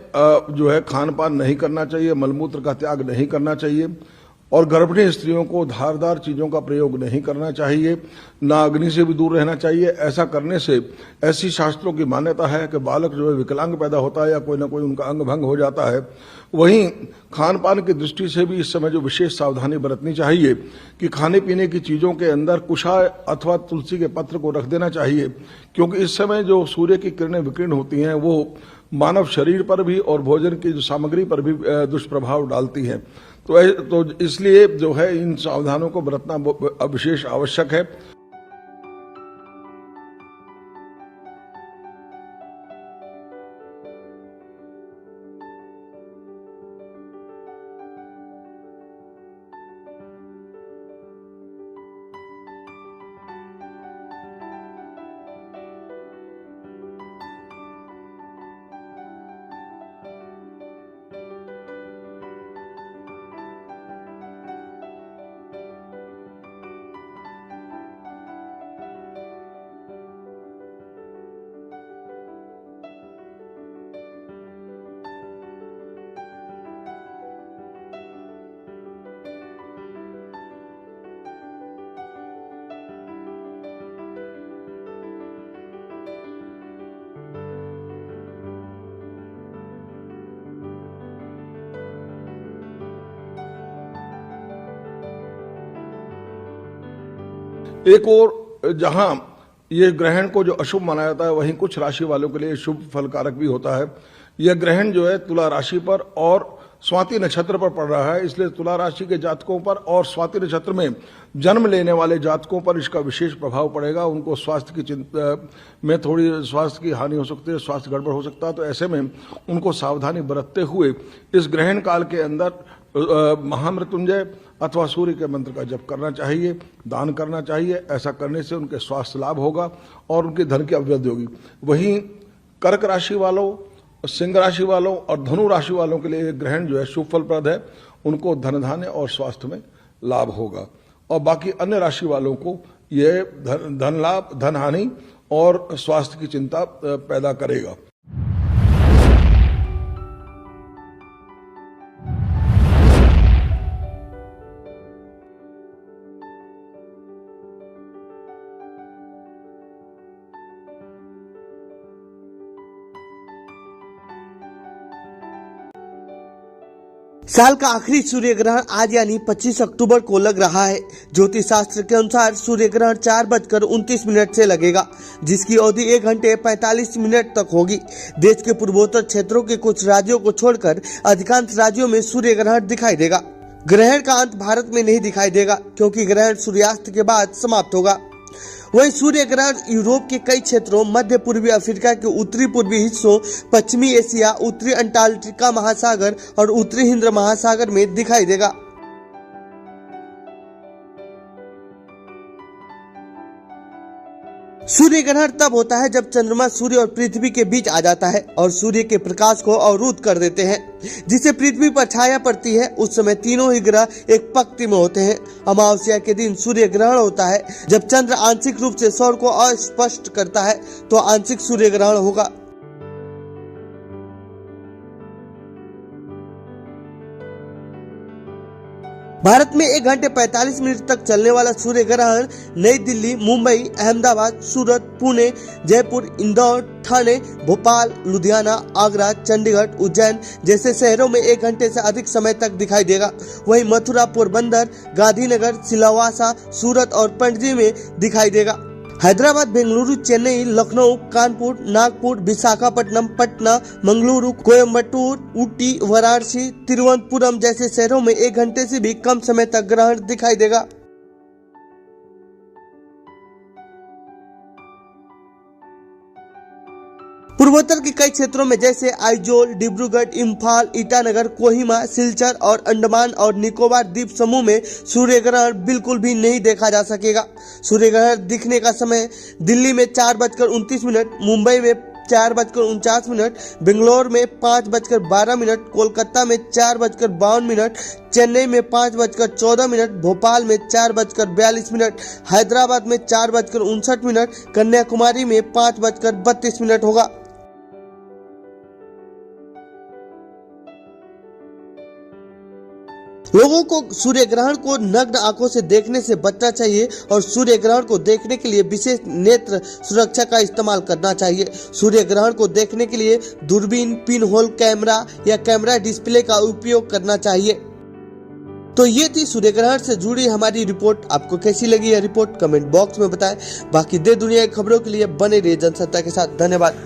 जो है खान पान नहीं करना चाहिए, मलमूत्र का त्याग नहीं करना चाहिए और गर्भिणी स्त्रियों को धारदार चीजों का प्रयोग नहीं करना चाहिए, ना अग्नि से भी दूर रहना चाहिए। ऐसा करने से ऐसी शास्त्रों की मान्यता है कि बालक जो है विकलांग पैदा होता है या कोई ना कोई उनका अंग भंग हो जाता है। वहीं खान पान की दृष्टि से भी इस समय जो विशेष सावधानी बरतनी चाहिए कि खाने पीने की चीजों के अंदर कुशा अथवा तुलसी के पत्र को रख देना चाहिए, क्योंकि इस समय जो सूर्य की किरणें विकीर्ण होती हैं वो मानव शरीर पर भी और भोजन की जो सामग्री पर भी दुष्प्रभाव डालती है। तो इसलिए जो है इन सावधानों को बरतना विशेष आवश्यक है। एक और जहां ये ग्रहण को जो अशुभ माना जाता है, वहीं कुछ राशि वालों के लिए शुभ फलकारक भी होता है। यह ग्रहण जो है तुला राशि पर और स्वाति नक्षत्र पर पड़ रहा है, इसलिए तुला राशि के जातकों पर और स्वाति नक्षत्र में जन्म लेने वाले जातकों पर इसका विशेष प्रभाव पड़ेगा। उनको स्वास्थ्य की चिंता में थोड़ी स्वास्थ्य की हानि हो सकती है, स्वास्थ्य गड़बड़ हो सकता है। तो ऐसे में उनको सावधानी बरतते हुए इस ग्रहण काल के अंदर महामृत्युंजय अथवा सूर्य के मंत्र का जप करना चाहिए, दान करना चाहिए। ऐसा करने से उनके स्वास्थ्य लाभ होगा और उनके धन की अभिवृद्धि होगी। वहीं कर्क राशि वालों, सिंह राशि वालों और धनु राशि वालों के लिए ग्रहण जो है शुभ फलप्रद है। उनको धन धान्य और स्वास्थ्य में लाभ होगा और बाकी अन्य राशि वालों को यह धन लाभ, धन हानि और स्वास्थ्य की चिंता पैदा करेगा। साल का आखिरी सूर्य ग्रहण आज यानी 25 अक्टूबर को लग रहा है। ज्योतिष शास्त्र के अनुसार सूर्य ग्रहण 4:29 से लगेगा, जिसकी अवधि 1 घंटे 45 मिनट तक होगी। देश के पूर्वोत्तर क्षेत्रों के कुछ राज्यों को छोड़कर अधिकांश राज्यों में सूर्य ग्रहण दिखाई देगा। ग्रहण का अंत भारत में नहीं दिखाई देगा, क्योंकि ग्रहण सूर्यास्त के बाद समाप्त होगा। वहीं सूर्य ग्रहण यूरोप के कई क्षेत्रों, मध्य पूर्वी अफ्रीका के उत्तरी पूर्वी हिस्सों, पश्चिमी एशिया, उत्तरी अंटार्कटिका महासागर और उत्तरी हिंद महासागर में दिखाई देगा। सूर्य ग्रहण तब होता है जब चंद्रमा सूर्य और पृथ्वी के बीच आ जाता है और सूर्य के प्रकाश को अवरुद्ध कर देते हैं, जिससे पृथ्वी पर छाया पड़ती है। उस समय तीनों ही ग्रह एक पंक्ति में होते हैं। अमावस्या के दिन सूर्य ग्रहण होता है। जब चंद्र आंशिक रूप से सौर को अस्पष्ट करता है तो आंशिक सूर्य ग्रहण होगा। भारत में 1 घंटे 45 मिनट तक चलने वाला सूर्य ग्रहण नई दिल्ली, मुंबई, अहमदाबाद, सूरत, पुणे, जयपुर, इंदौर, ठाणे, भोपाल, लुधियाना, आगरा, चंडीगढ़, उज्जैन जैसे शहरों में 1 घंटे से अधिक समय तक दिखाई देगा। वहीं मथुरा, पोरबंदर, गांधीनगर, सिलवासा, सूरत और पणजी में दिखाई देगा। हैदराबाद, बेंगलुरु, चेन्नई, लखनऊ, कानपुर, नागपुर, विशाखापट्टनम, पटना, मंगलुरु, कोयम्बटूर, ऊटी, वाराणसी, तिरुवनंतपुरम जैसे शहरों में 1 घंटे से भी कम समय तक ग्रहण दिखाई देगा। पूर्वोत्तर के कई क्षेत्रों में जैसे आइजोल, डिब्रूगढ़, इम्फाल, ईटानगर, कोहिमा, सिलचर और अंडमान और निकोबार द्वीप समूह में सूर्य ग्रहण बिल्कुल भी नहीं देखा जा सकेगा। सूर्य ग्रहण दिखने का समय दिल्ली में 4:29, मुंबई में 4:49, बेंगलोर में 5:12, कोलकाता में 4:52, चेन्नई में 5:14, भोपाल में 4:42, हैदराबाद में 4:59, कन्याकुमारी में 5:32 होगा। लोगों को सूर्य ग्रहण को नग्न आंखों से देखने से बचना चाहिए और सूर्य ग्रहण को देखने के लिए विशेष नेत्र सुरक्षा का इस्तेमाल करना चाहिए। सूर्य ग्रहण को देखने के लिए दूरबीन, पिन होल कैमरा या कैमरा डिस्प्ले का उपयोग करना चाहिए। तो ये थी सूर्य ग्रहण से जुड़ी हमारी रिपोर्ट। आपको कैसी लगी यह रिपोर्ट कमेंट बॉक्स में बताएं। बाकी देश दुनिया की खबरों के लिए बने रहिए जनसत्ता के साथ। धन्यवाद।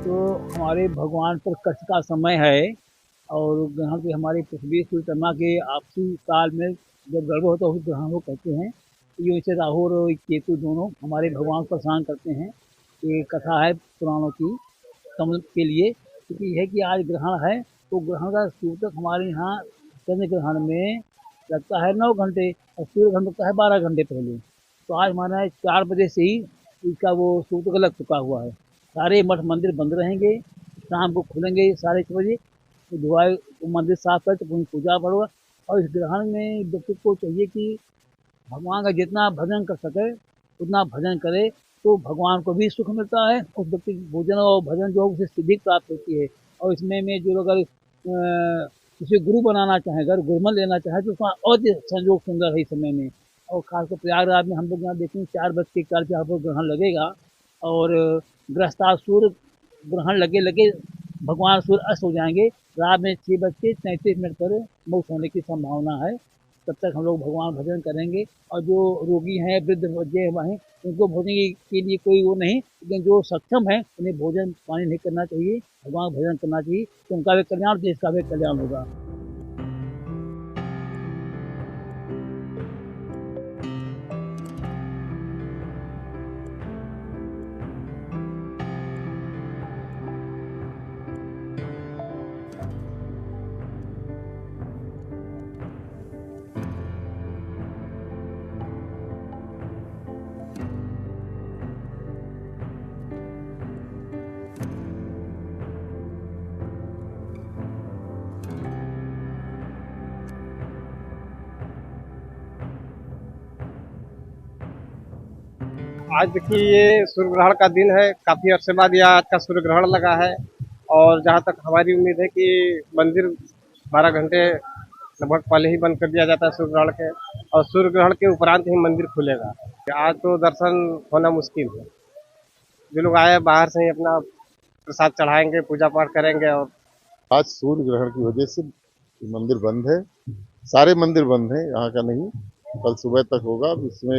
तो हमारे भगवान पर कष्ट का समय है और ग्रहण पे हमारी पृथ्वी सूर्यचंद्रमा के आपसी काल में जब गर्भ होता है उस ग्रहण को कहते हैं। ये वैसे राहु और केतु दोनों हमारे भगवान को परेशान करते हैं। ये कथा है पुराणों की समझ के लिए, क्योंकि यह है कि आज ग्रहण है तो ग्रहण का सूतक हमारे यहाँ चंद्र ग्रहण में लगता है 9 घंटे और सूर्य ग्रहण लगता है 12 घंटे पहले। तो आज हमारा 4 बजे से ही इसका वो सूतक लग चुका हुआ है। सारे मठ मंदिर बंद रहेंगे, शाम को खुलेंगे 6:30 बजे, तो मंदिर साफ कर तो पूजा पड़ेगा। और इस ग्रहण में व्यक्ति को चाहिए कि भगवान का जितना भजन कर सके उतना भजन करे तो भगवान को भी सुख मिलता है, उस व्यक्ति को भोजन और भजन जो है उसे सिद्धि प्राप्त होती है। और इसमें में जो लोग अगर किसी गुरु बनाना चाहे, अगर गुरुमन लेना चाहे तो उसका और संयोग सुंदर है इस समय में। और खासकर प्रयागराज में हम लोग यहाँ देखेंगे 4:41 यहाँ पर ग्रहण लगेगा और ग्रस्ता सूर्य ग्रहण लगे भगवान सूर्य अस्त हो जाएंगे। रात में 6:33 पर मोक्ष होने की संभावना है। तब तक हम लोग भगवान भजन करेंगे। और जो रोगी हैं, वृद्ध बच्चे हैं, उनको भोजन के लिए कोई वो नहीं, लेकिन जो सक्षम है उन्हें भोजन पानी नहीं करना चाहिए, भगवान भजन करना चाहिए, तो उनका भी कल्याण, देश का भी कल्याण होगा। आज देखिए ये सूर्य ग्रहण का दिन है, काफी अरसे बाद यह आज का सूर्य ग्रहण लगा है। और जहाँ तक हमारी उम्मीद है कि मंदिर 12 घंटे लगभग पहले ही बंद कर दिया जाता है सूर्य ग्रहण के, और सूर्य ग्रहण के उपरांत ही मंदिर खुलेगा। आज तो दर्शन होना मुश्किल है। जो लोग आए बाहर से ही अपना प्रसाद चढ़ाएंगे, पूजा पाठ करेंगे। और आज सूर्य ग्रहण की वजह से मंदिर बंद है, सारे मंदिर बंद हैं, यहाँ का नहीं। कल सुबह तक होगा। इसमें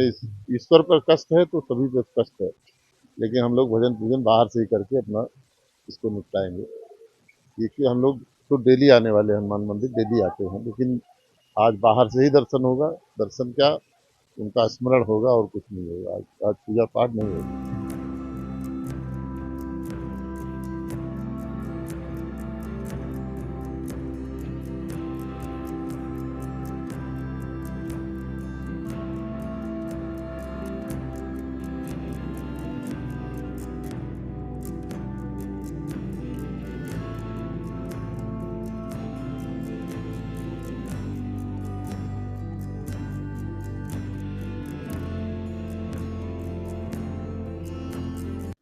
ईश्वर पर कष्ट है तो सभी पर कष्ट है, लेकिन हम लोग भजन पूजन बाहर से ही करके अपना इसको निपटाएंगे। क्योंकि हम लोग तो डेली आने वाले हनुमान मंदिर, डेली आते हैं, लेकिन आज बाहर से ही दर्शन होगा। दर्शन क्या, उनका स्मरण होगा और कुछ नहीं होगा। आज पूजा पाठ नहीं होगा।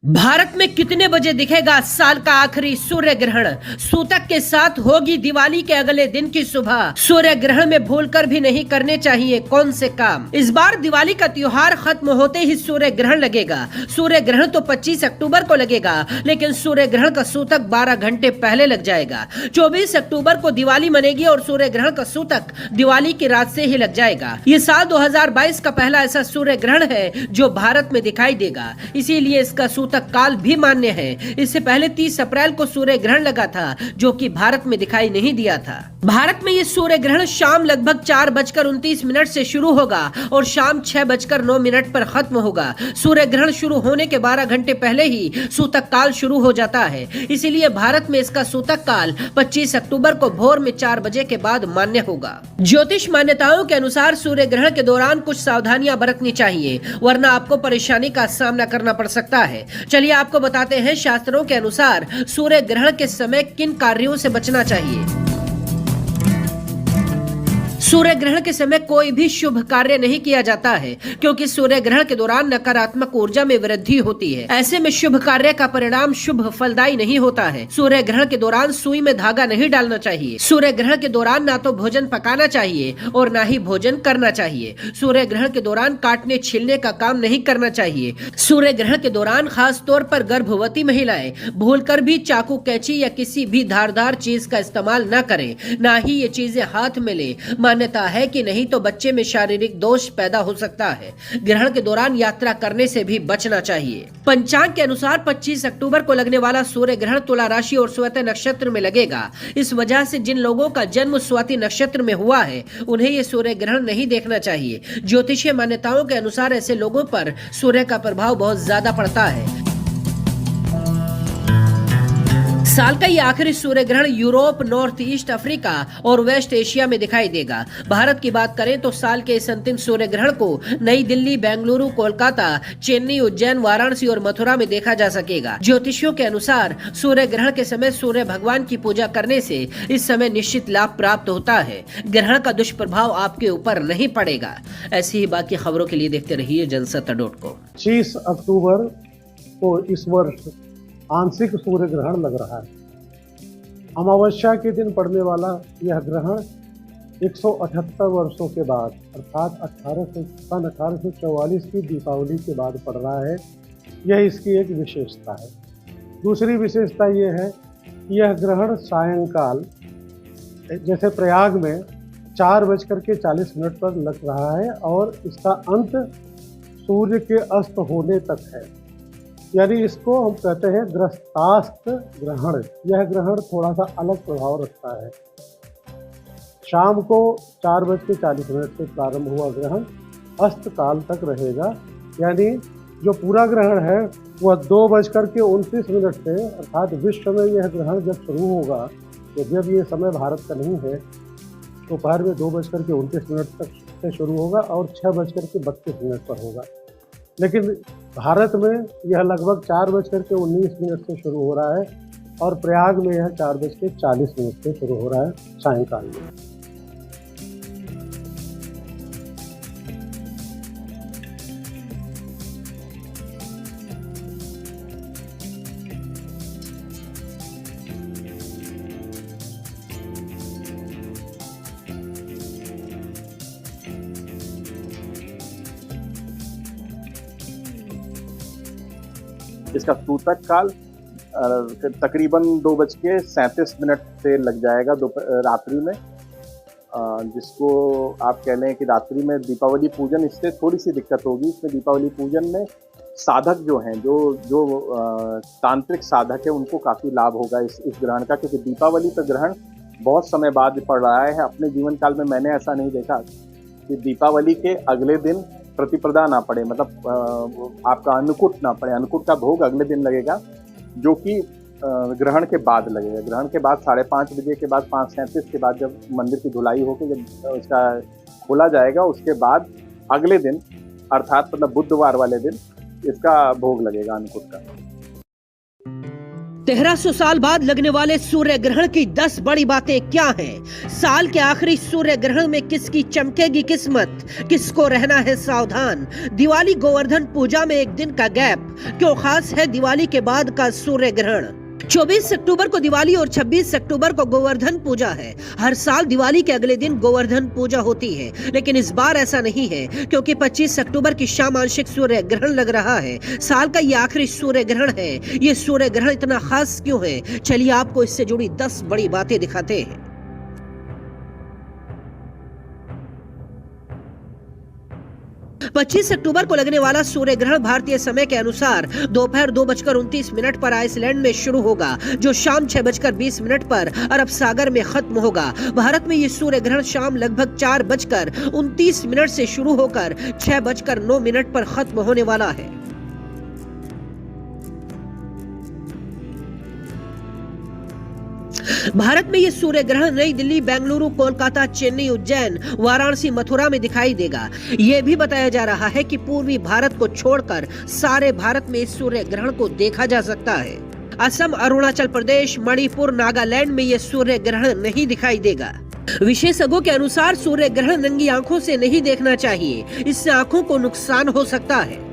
भारत में कितने बजे दिखेगा साल का आखिरी सूर्य ग्रहण? सूतक के साथ होगी दिवाली के अगले दिन की सुबह। सूर्य ग्रहण में भूलकर भी नहीं करने चाहिए कौन से काम। इस बार दिवाली का त्योहार खत्म होते ही सूर्य ग्रहण लगेगा। सूर्य ग्रहण तो 25 अक्टूबर को लगेगा, लेकिन सूर्य ग्रहण का सूतक 12 घंटे पहले लग जाएगा। 24 अक्टूबर को दिवाली मनेगी और सूर्य ग्रहण का सूतक दिवाली की रात से ही लग जाएगा। ये साल 2022 का पहला ऐसा सूर्य ग्रहण है जो भारत में दिखाई देगा, इसीलिए इसका सूतक काल भी मान्य है। इससे पहले 30 अप्रैल को सूर्य ग्रहण लगा था, जो कि भारत में दिखाई नहीं दिया था। भारत में ये सूर्य ग्रहण शाम लगभग 4:29 से शुरू होगा और शाम 6:09 पर खत्म होगा। सूर्य ग्रहण शुरू होने के 12 घंटे पहले ही सूतक काल शुरू हो जाता है, इसीलिए भारत में इसका सूतक काल 25 अक्टूबर को भोर में 4 बजे के बाद मान्य होगा। ज्योतिष मान्यताओं के अनुसार सूर्य ग्रहण के दौरान कुछ सावधानियां बरतनी चाहिए, वरना आपको परेशानी का सामना करना पड़ सकता है। चलिए आपको बताते हैं शास्त्रों के अनुसार सूर्य ग्रहण के समय किन कार्यों से बचना चाहिए। सूर्य ग्रहण के समय कोई भी शुभ कार्य नहीं किया जाता है, क्योंकि सूर्य ग्रहण के दौरान नकारात्मक ऊर्जा में वृद्धि होती है। ऐसे में शुभ कार्य का परिणाम शुभ फलदायी नहीं होता है। सूर्य ग्रहण के दौरान सुई में धागा नहीं डालना चाहिए। सूर्य ग्रहण के दौरान ना तो भोजन पकाना चाहिए और ना ही भोजन करना चाहिए। सूर्य ग्रहण के दौरान काटने छीलने का काम नहीं करना चाहिए। सूर्य ग्रहण के दौरान खास तौर पर गर्भवती महिलाएं भूलकर भी चाकू, कैंची या किसी भी धारदार चीज का इस्तेमाल न करें, ना ही ये चीजें हाथ में ले। मान्यता है कि नहीं तो बच्चे में शारीरिक दोष पैदा हो सकता है। ग्रहण के दौरान यात्रा करने से भी बचना चाहिए। पंचांग के अनुसार 25 अक्टूबर को लगने वाला सूर्य ग्रहण तुला राशि और स्वाति नक्षत्र में लगेगा। इस वजह से जिन लोगों का जन्म स्वाति नक्षत्र में हुआ है, उन्हें ये सूर्य ग्रहण नहीं देखना चाहिए। ज्योतिषीय मान्यताओं के अनुसार ऐसे लोगों पर सूर्य का प्रभाव बहुत ज्यादा पड़ता है। साल का ये आखिरी सूर्य ग्रहण यूरोप, नॉर्थ ईस्ट अफ्रीका और वेस्ट एशिया में दिखाई देगा। भारत की बात करें तो साल के इस अंतिम सूर्य ग्रहण को नई दिल्ली, बेंगलुरु, कोलकाता, चेन्नई, उज्जैन, वाराणसी और मथुरा में देखा जा सकेगा। ज्योतिषियों के अनुसार सूर्य ग्रहण के समय सूर्य भगवान की पूजा करने से इस समय निश्चित लाभ प्राप्त होता है। ग्रहण का दुष्प्रभाव आपके ऊपर नहीं पड़ेगा। ऐसी ही बाकी खबरों के लिए देखते रहिए जनसत्ता.com। 25 अक्टूबर को इस वर्ष आंशिक सूर्य ग्रहण लग रहा है। अमावस्या के दिन पड़ने वाला यह ग्रहण 178 वर्षों के बाद अर्थात 1844 की दीपावली के बाद पड़ रहा है। यह इसकी एक विशेषता है। दूसरी विशेषता यह है कि यह ग्रहण सायंकाल जैसे प्रयाग में 4:40 पर लग रहा है और इसका अंत सूर्य के अस्त होने तक है। यानी इसको हम कहते हैं ग्रस्तास्त ग्रहण। यह ग्रहण थोड़ा सा अलग प्रभाव रखता है। शाम को 4:40 से प्रारंभ हुआ ग्रहण अस्त काल तक रहेगा। यानी जो पूरा ग्रहण है वह 2:29 से अर्थात विश्व में यह ग्रहण जब शुरू होगा, तो जब ये समय भारत का नहीं है, दोपहर में 2:29 तक से शुरू होगा और 6:32 पर होगा। लेकिन भारत में यह लगभग 4:19 से शुरू हो रहा है और प्रयाग में यह 4:40 से शुरू हो रहा है सायंकाल में। इसका सूतक काल तकरीबन 2:37 से लग जाएगा रात्रि में, जिसको आप कह लें कि रात्रि में दीपावली पूजन, इससे थोड़ी सी दिक्कत होगी। इसमें दीपावली पूजन में साधक जो हैं, जो तांत्रिक साधक है, उनको काफ़ी लाभ होगा इस ग्रहण का, क्योंकि दीपावली पर ग्रहण बहुत समय बाद पड़ रहा है। अपने जीवन काल में मैंने ऐसा नहीं देखा कि दीपावली के अगले दिन प्रतिपदा ना पड़े, मतलब आपका अन्नकूट ना पड़े। अन्नकूट का भोग अगले दिन लगेगा, जो कि ग्रहण के बाद लगेगा। ग्रहण के बाद 5:30 बजे के बाद 5:37 के बाद जब मंदिर की धुलाई होकर जब उसका खोला जाएगा, उसके बाद अगले दिन अर्थात मतलब बुधवार वाले दिन इसका भोग लगेगा अन्नकूट का। 1300 साल बाद लगने वाले सूर्य ग्रहण की 10 बड़ी बातें क्या हैं? साल के आखिरी सूर्य ग्रहण में किसकी चमकेगी किस्मत? किसको रहना है सावधान? दिवाली गोवर्धन पूजा में एक दिन का गैप क्यों खास है? दिवाली के बाद का सूर्य ग्रहण 24 अक्टूबर को दिवाली और 26 अक्टूबर को गोवर्धन पूजा है। हर साल दिवाली के अगले दिन गोवर्धन पूजा होती है, लेकिन इस बार ऐसा नहीं है, क्योंकि 25 अक्टूबर की शाम आंशिक सूर्य ग्रहण लग रहा है। साल का ये आखिरी सूर्य ग्रहण है। ये सूर्य ग्रहण इतना खास क्यों है? चलिए आपको इससे जुड़ी 10 बड़ी बातें दिखाते हैं। 25 अक्टूबर को लगने वाला सूर्य ग्रहण भारतीय समय के अनुसार दोपहर 2:29 पर आइसलैंड में शुरू होगा, जो शाम 6:20 पर अरब सागर में खत्म होगा। भारत में ये सूर्य ग्रहण शाम लगभग 4:29 से शुरू होकर 6:09 पर खत्म होने वाला है। भारत में ये सूर्य ग्रहण नई दिल्ली, बेंगलुरु, कोलकाता, चेन्नई, उज्जैन, वाराणसी, मथुरा में दिखाई देगा। ये भी बताया जा रहा है कि पूर्वी भारत को छोड़कर सारे भारत में इस सूर्य ग्रहण को देखा जा सकता है। असम, अरुणाचल प्रदेश, मणिपुर, नागालैंड में ये सूर्य ग्रहण नहीं दिखाई देगा। विशेषज्ञों के अनुसार सूर्य ग्रहण नंगी आंखों से नहीं देखना चाहिए, इससे आंखों को नुकसान हो सकता है।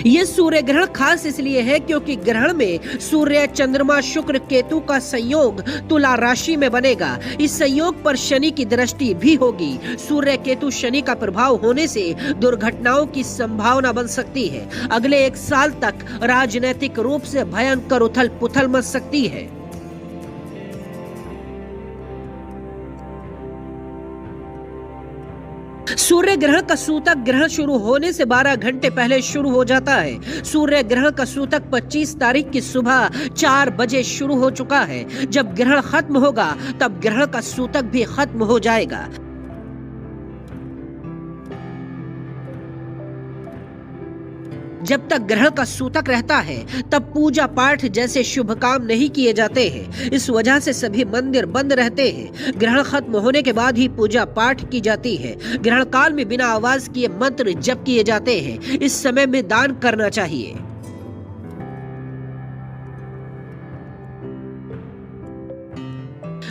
ये सूर्य ग्रहण खास इसलिए है क्योंकि ग्रहण में सूर्य, चंद्रमा, शुक्र, केतु का संयोग तुला राशि में बनेगा। इस संयोग पर शनि की दृष्टि भी होगी। सूर्य, केतु, शनि का प्रभाव होने से दुर्घटनाओं की संभावना बन सकती है। अगले 1 साल तक राजनीतिक रूप से भयंकर उथल पुथल मच सकती है। सूर्य ग्रहण का सूतक ग्रहण शुरू होने से 12 घंटे पहले शुरू हो जाता है। सूर्य ग्रहण का सूतक 25 तारीख की सुबह 4 बजे शुरू हो चुका है। जब ग्रहण खत्म होगा तब ग्रहण का सूतक भी खत्म हो जाएगा। जब तक ग्रहण का सूतक रहता है तब पूजा पाठ जैसे शुभ काम नहीं किए जाते हैं। इस वजह से सभी मंदिर बंद रहते हैं। ग्रहण खत्म होने के बाद ही पूजा पाठ की जाती है। ग्रहण काल में बिना आवाज किए मंत्र जप किए जाते हैं। इस समय में दान करना चाहिए।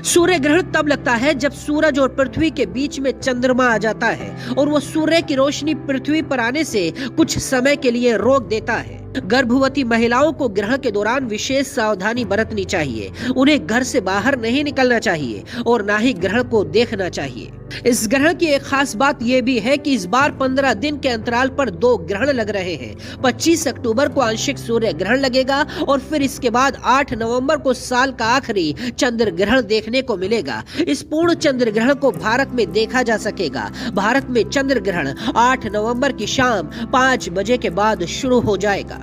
सूर्य ग्रहण तब लगता है जब सूरज और पृथ्वी के बीच में चंद्रमा आ जाता है और वो सूर्य की रोशनी पृथ्वी पर आने से कुछ समय के लिए रोक देता है। गर्भवती महिलाओं को ग्रहण के दौरान विशेष सावधानी बरतनी चाहिए। उन्हें घर से बाहर नहीं निकलना चाहिए और ना ही ग्रहण को देखना चाहिए। इस ग्रहण की एक खास बात यह भी है कि इस बार 15 दिन के अंतराल पर 2 ग्रहण लग रहे हैं। 25 अक्टूबर को आंशिक सूर्य ग्रहण लगेगा और फिर इसके बाद 8 नवंबर को साल का आखिरी चंद्र ग्रहण देखने को मिलेगा। इस पूर्ण चंद्र ग्रहण को भारत में देखा जा सकेगा। भारत में चंद्र ग्रहण 8 नवंबर की शाम 5 बजे के बाद शुरू हो जाएगा।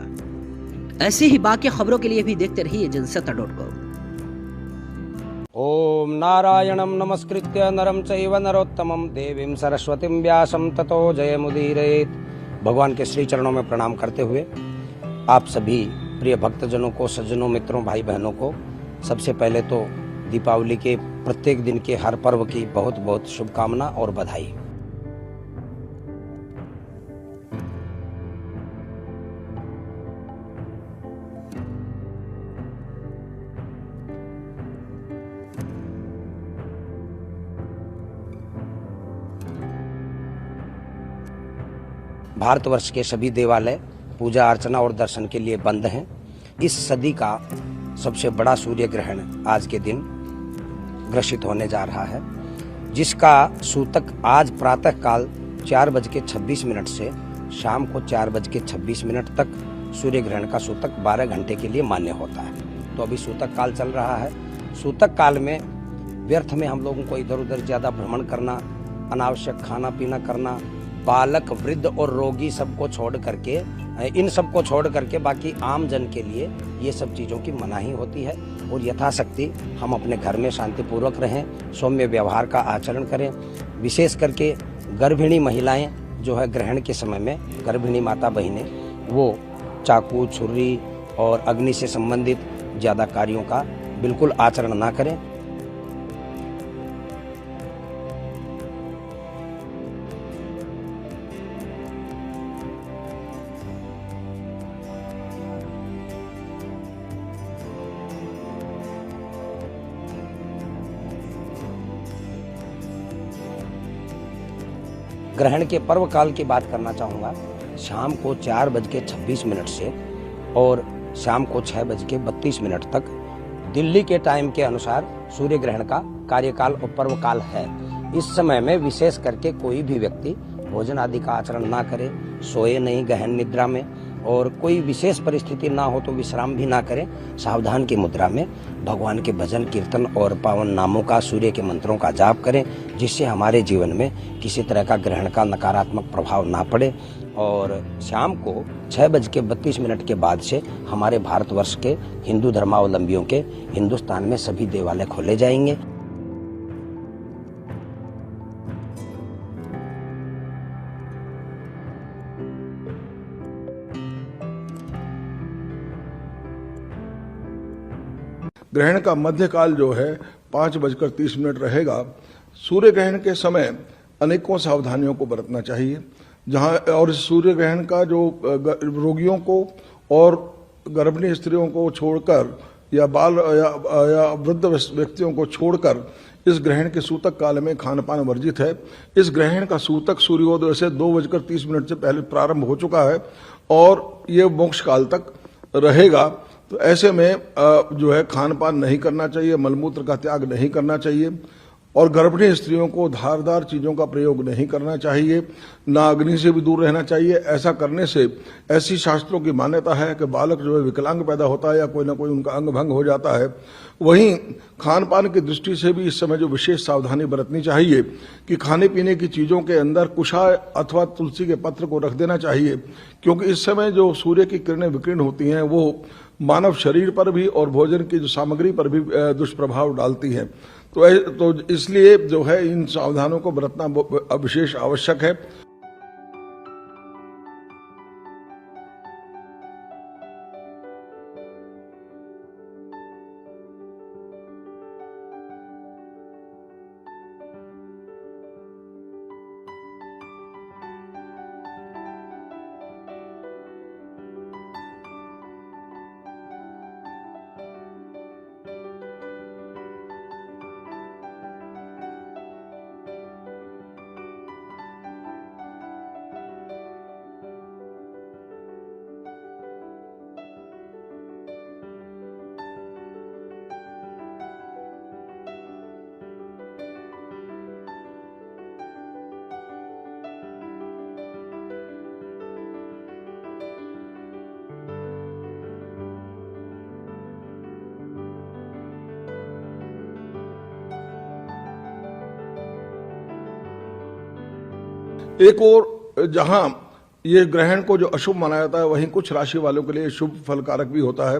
ऐसी ही बाकी खबरों के लिए भी देखते रहिए जनसत्ता.com। ओम नारायणं नमस्कृत्य नरं चैव नरोत्तमं देवीं सरस्वतीं व्यासं ततो जयमुदीरयेत्। भगवान के श्री चरणों में प्रणाम करते हुए आप सभी प्रिय भक्तजनों को, सज्जनों, मित्रों, भाई बहनों को सबसे पहले तो दीपावली के प्रत्येक दिन के हर पर्व की बहुत बहुत शुभकामना और बधाई। भारतवर्ष के सभी देवालय पूजा अर्चना और दर्शन के लिए बंद हैं। इस सदी का सबसे बड़ा सूर्य ग्रहण आज के दिन ग्रसित होने जा रहा है, जिसका सूतक आज प्रातः काल 4:26 से शाम को 4:26 तक सूर्य ग्रहण का सूतक 12 घंटे के लिए मान्य होता है। तो अभी सूतक काल चल रहा है। सूतक काल में व्यर्थ में हम लोगों को इधर उधर ज्यादा भ्रमण करना, अनावश्यक खाना पीना करना, बालक, वृद्ध और रोगी सबको छोड़ करके, इन सबको छोड़ करके बाकी आम जन के लिए ये सब चीज़ों की मनाही होती है। और यथाशक्ति हम अपने घर में शांतिपूर्वक रहें, सौम्य व्यवहार का आचरण करें। विशेष करके गर्भिणी महिलाएं जो है ग्रहण के समय में, गर्भिणी माता बहिनें, वो चाकू, छुरी और अग्नि से संबंधित ज़्यादा कार्यों का बिल्कुल आचरण ना करें। ग्रहण के पर्व काल की बात करना चाहूँगा। शाम को 4:26 से और शाम को 6:32 तक दिल्ली के टाइम के अनुसार सूर्य ग्रहण का कार्यकाल और पर्व काल है। इस समय में विशेष करके कोई भी व्यक्ति भोजन आदि का आचरण ना करे, सोए नहीं गहन निद्रा में, और कोई विशेष परिस्थिति ना हो तो विश्राम भी ना करें। सावधान की मुद्रा में भगवान के भजन, कीर्तन और पावन नामों का, सूर्य के मंत्रों का जाप करें, जिससे हमारे जीवन में किसी तरह का ग्रहण का नकारात्मक प्रभाव ना पड़े। और शाम को 6:32 के बाद से हमारे भारतवर्ष के हिंदू धर्मावलंबियों के हिंदुस्तान में सभी देवालय खोले जाएंगे। ग्रहण का मध्यकाल जो है 5:30 रहेगा। सूर्य ग्रहण के समय अनेकों सावधानियों को बरतना चाहिए। जहां और इस सूर्य ग्रहण का जो रोगियों को और गर्भिणी स्त्रियों को छोड़कर या बाल या वृद्ध व्यक्तियों को छोड़कर इस ग्रहण के सूतक काल में खान पान वर्जित है। इस ग्रहण का सूतक सूर्योदय से 2:30 से पहले प्रारंभ हो चुका है और ये मोक्ष काल तक रहेगा। तो ऐसे में जो है खान पान नहीं करना चाहिए, मलमूत्र का त्याग नहीं करना चाहिए और गर्भिणी स्त्रियों को धारदार चीजों का प्रयोग नहीं करना चाहिए, ना अग्नि से भी दूर रहना चाहिए। ऐसा करने से ऐसी शास्त्रों की मान्यता है कि बालक जो है विकलांग पैदा होता है या कोई ना कोई उनका अंग भंग हो जाता है। वहीं खान पान की दृष्टि से भी इस समय जो विशेष सावधानी बरतनी चाहिए कि खाने पीने की चीजों के अंदर कुशा अथवा तुलसी के पत्र को रख देना चाहिए, क्योंकि इस समय जो सूर्य की किरणें विकीर्ण होती हैं वो मानव शरीर पर भी और भोजन की जो सामग्री पर भी दुष्प्रभाव डालती है। तो इसलिए जो है इन सावधानों को बरतना विशेष आवश्यक है। एक और जहां ये ग्रहण को जो अशुभ माना जाता है, वहीं कुछ राशि वालों के लिए शुभ फलकारक भी होता है।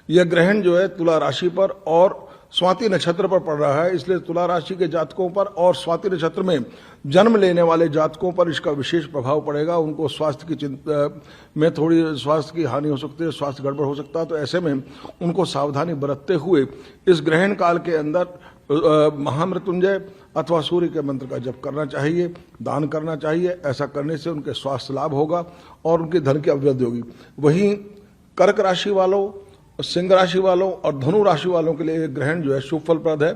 यह ग्रहण जो है तुला राशि पर और स्वाति नक्षत्र पर पड़ रहा है, इसलिए तुला राशि के जातकों पर और स्वाति नक्षत्र में जन्म लेने वाले जातकों पर इसका विशेष प्रभाव पड़ेगा। उनको स्वास्थ्य की चिंता में थोड़ी स्वास्थ्य की हानि हो सकती है, स्वास्थ्य गड़बड़ हो सकता है। तो ऐसे में उनको सावधानी बरतते हुए इस ग्रहण काल के अंदर महामृत्युंजय अथवा सूर्य के मंत्र का जप करना चाहिए, दान करना चाहिए। ऐसा करने से उनके स्वास्थ्य लाभ होगा और उनके धन की अभिवृद्धि होगी। वहीं कर्क राशि वालों, सिंह राशि वालों और धनु राशि वालों के लिए ग्रहण जो है शुभ फलप्रद है।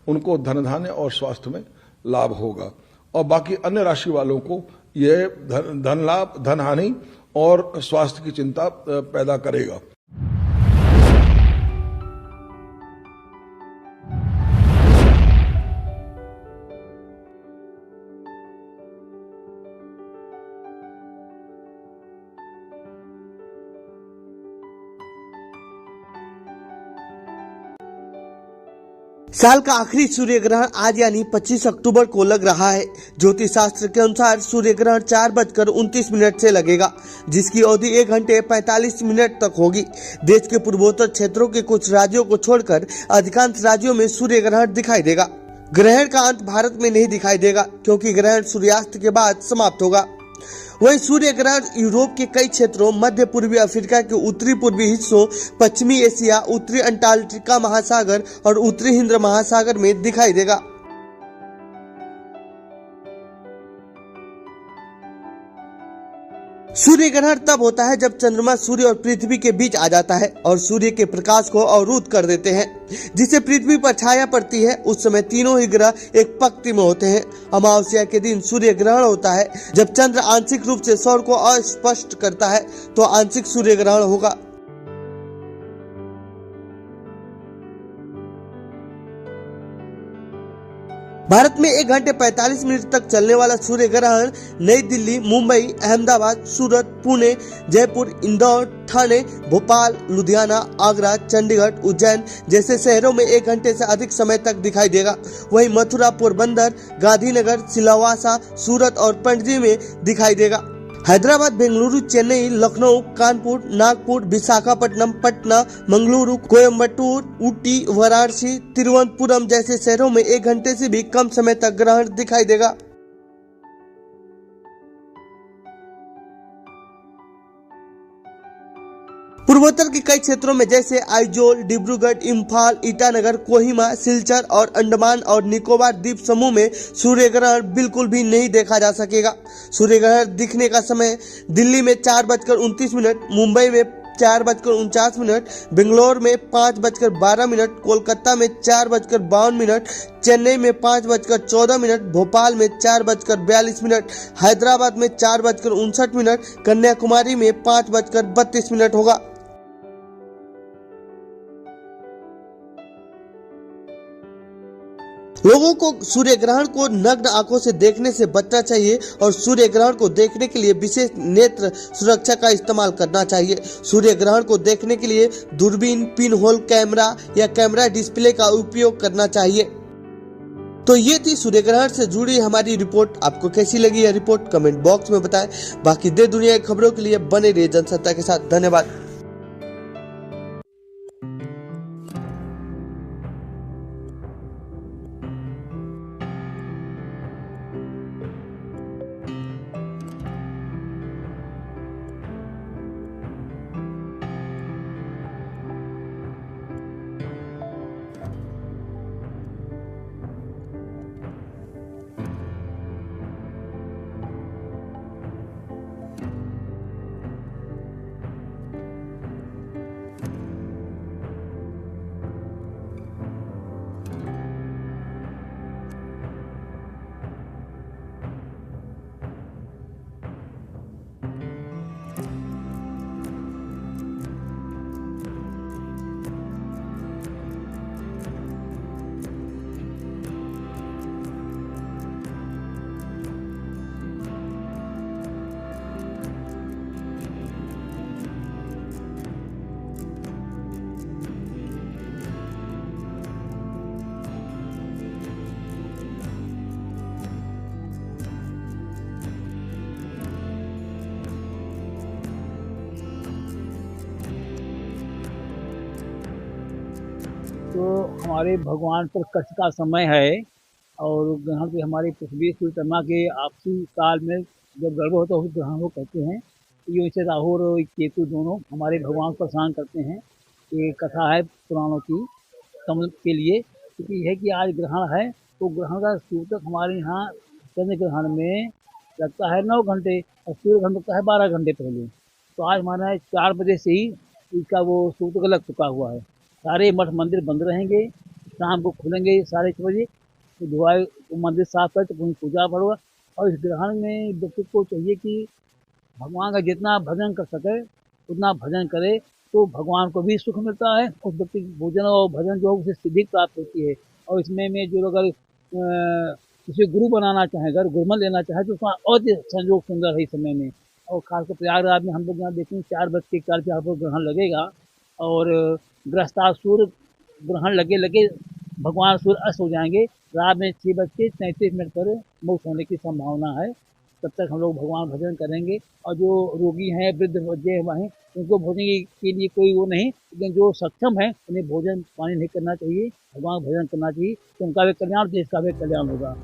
उनको धन धान्य और स्वास्थ्य में लाभ होगा। और बाकी अन्य राशि वालों को यह धन लाभ, धन हानि और स्वास्थ्य की चिंता पैदा करेगा। साल का आखिरी सूर्य ग्रहण आज यानी 25 अक्टूबर को लग रहा है। ज्योतिष शास्त्र के अनुसार सूर्य ग्रहण 4:29 से लगेगा, जिसकी अवधि 1 घंटे 45 मिनट तक होगी। देश के पूर्वोत्तर क्षेत्रों के कुछ राज्यों को छोड़कर अधिकांश राज्यों में सूर्य ग्रहण दिखाई देगा। ग्रहण का अंत भारत में नहीं दिखाई देगा, क्योंकि ग्रहण सूर्यास्त के बाद समाप्त होगा। वहीं सूर्य ग्रहण यूरोप के कई क्षेत्रों, मध्य पूर्वी अफ्रीका के उत्तरी पूर्वी हिस्सों, पश्चिमी एशिया, उत्तरी अंटार्कटिका महासागर और उत्तरी हिंद महासागर में दिखाई देगा। सूर्य ग्रहण तब होता है जब चंद्रमा सूर्य और पृथ्वी के बीच आ जाता है और सूर्य के प्रकाश को अवरुद्ध कर देते हैं, जिससे पृथ्वी पर छाया पड़ती है। उस समय तीनों ही ग्रह एक पंक्ति में होते हैं। अमावस्या के दिन सूर्य ग्रहण होता है। जब चंद्र आंशिक रूप से सौर को अस्पष्ट करता है तो आंशिक सूर्य ग्रहण होगा। भारत में 1 घंटे 45 मिनट तक चलने वाला सूर्य ग्रहण नई दिल्ली, मुंबई, अहमदाबाद, सूरत, पुणे, जयपुर, इंदौर, ठाणे, भोपाल, लुधियाना, आगरा, चंडीगढ़, उज्जैन जैसे शहरों में 1 घंटे से अधिक समय तक दिखाई देगा। वहीं मथुरा, पोरबंदर, गांधीनगर, सिलवासा, सूरत और पणजी में दिखाई देगा। हैदराबाद, बेंगलुरु, चेन्नई, लखनऊ, कानपुर, नागपुर, विशाखापट्टनम, पटना, मंगलुरु, कोयम्बटूर, ऊटी, वाराणसी, तिरुवनंतपुरम जैसे शहरों में 1 घंटे से भी कम समय तक ग्रहण दिखाई देगा। पूर्वोत्तर के कई क्षेत्रों में जैसे आइजोल, डिब्रूगढ़, इम्फाल, ईटानगर, कोहिमा, सिलचर और अंडमान और निकोबार द्वीप समूह में सूर्य ग्रहण बिल्कुल भी नहीं देखा जा सकेगा। सूर्य ग्रहण दिखने का समय दिल्ली में 4:29, मुंबई में 4:49, बेंगलोर में 5:12, कोलकाता में 4:52, चेन्नई में 5:14, भोपाल में 4:42, हैदराबाद में 4:59, कन्याकुमारी में 5:32 होगा। लोगों को सूर्य ग्रहण को नग्न आंखों से देखने से बचना चाहिए और सूर्य ग्रहण को देखने के लिए विशेष नेत्र सुरक्षा का इस्तेमाल करना चाहिए। सूर्य ग्रहण को देखने के लिए दूरबीन, पिन होल कैमरा या कैमरा डिस्प्ले का उपयोग करना चाहिए। तो ये थी सूर्य ग्रहण से जुड़ी हमारी रिपोर्ट। आपको कैसी लगी यह रिपोर्ट कमेंट बॉक्स में बताएं। बाकी देश दुनिया की खबरों के लिए बने रहिए जनसत्ता के साथ। धन्यवाद। हमारे भगवान पर कष्ट का समय है और ग्रहण की हमारी पृथ्वी सूर्यचंद्रमा के आपसी काल में जब गर्भ होता है उस ग्रहण को कहते हैं। यूँ से राहु और केतु दोनों हमारे भगवान को परेशान करते हैं। ये कथा है पुराणों की समझ के लिए, क्योंकि यह है कि आज ग्रहण है तो ग्रहण का सूतक हमारे यहाँ चंद्र ग्रहण में लगता है 9 घंटे और सूर्य ग्रहण लगता है 12 घंटे पहले। तो आज हमारा 4 बजे से ही इसका वो सूतक लग चुका हुआ है। सारे मठ मंदिर बंद रहेंगे, शाम को खुलेंगे 6:30 बजे, तो धुआई मंदिर साफ कर तो पूजा होगा। और इस ग्रहण में व्यक्ति को चाहिए कि भगवान का जितना भजन कर सके उतना भजन करे, तो भगवान को भी सुख मिलता है। उस व्यक्ति की भोजन और भजन जो उसे सिद्धि प्राप्त होती है। और इसमें में जो लोग अगर किसी गुरु बनाना चाहें, अगर गुरुमत लेना चाहे तो उसका और संयोग सुंदर है इस समय में। और खासकर प्रयागराज में हम लोग यहाँ देखेंगे 4:41 यहाँ पर ग्रहण लगेगा और ग्रस्तासुर ग्रहण लगे भगवान सूर्य अस्त हो जाएंगे। रात में 6:33 पर मौत होने की संभावना है। तब तक हम लोग भगवान भजन करेंगे। और जो रोगी हैं, वृद्ध बच्चे हैं, उनको भोजन के लिए कोई वो नहीं, लेकिन जो सक्षम है उन्हें भोजन पानी नहीं करना चाहिए, भगवान भजन करना चाहिए, तो उनका भी कल्याण, देश का भी कल्याण होगा।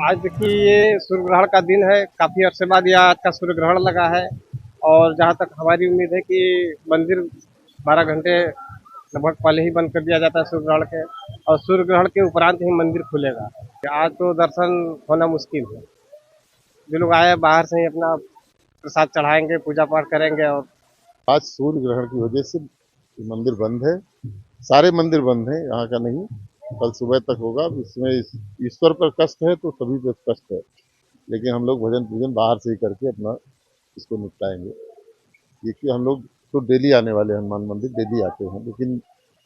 आज देखिए ये सूर्य ग्रहण का दिन है, काफ़ी अरसे बाद यह आज का सूर्य ग्रहण लगा है। और जहाँ तक हमारी उम्मीद है कि मंदिर 12 घंटे लगभग पहले ही बंद कर दिया जाता है सूर्य ग्रहण के, और सूर्य ग्रहण के उपरांत ही मंदिर खुलेगा। आज तो दर्शन होना मुश्किल है। जो लोग आए बाहर से ही अपना प्रसाद चढ़ाएंगे, पूजा पाठ करेंगे। और आज सूर्य ग्रहण की वजह से मंदिर बंद है, सारे मंदिर बंद हैं, यहाँ का नहीं। कल सुबह तक होगा। इसमें ईश्वर पर कष्ट है तो सभी पर कष्ट है, लेकिन हम लोग भजन पूजन बाहर से ही करके अपना इसको निपटाएंगे। ये कि हम लोग तो डेली आने वाले हनुमान मंदिर डेली आते हैं, लेकिन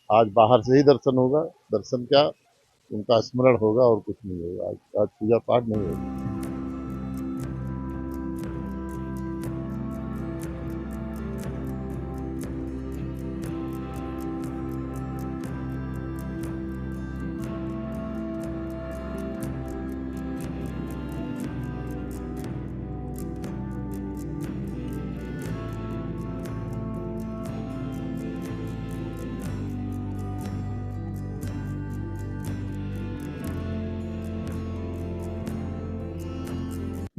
आज बाहर से ही दर्शन होगा। दर्शन क्या, उनका स्मरण होगा और कुछ नहीं होगा। आज पूजा पाठ नहीं होगा।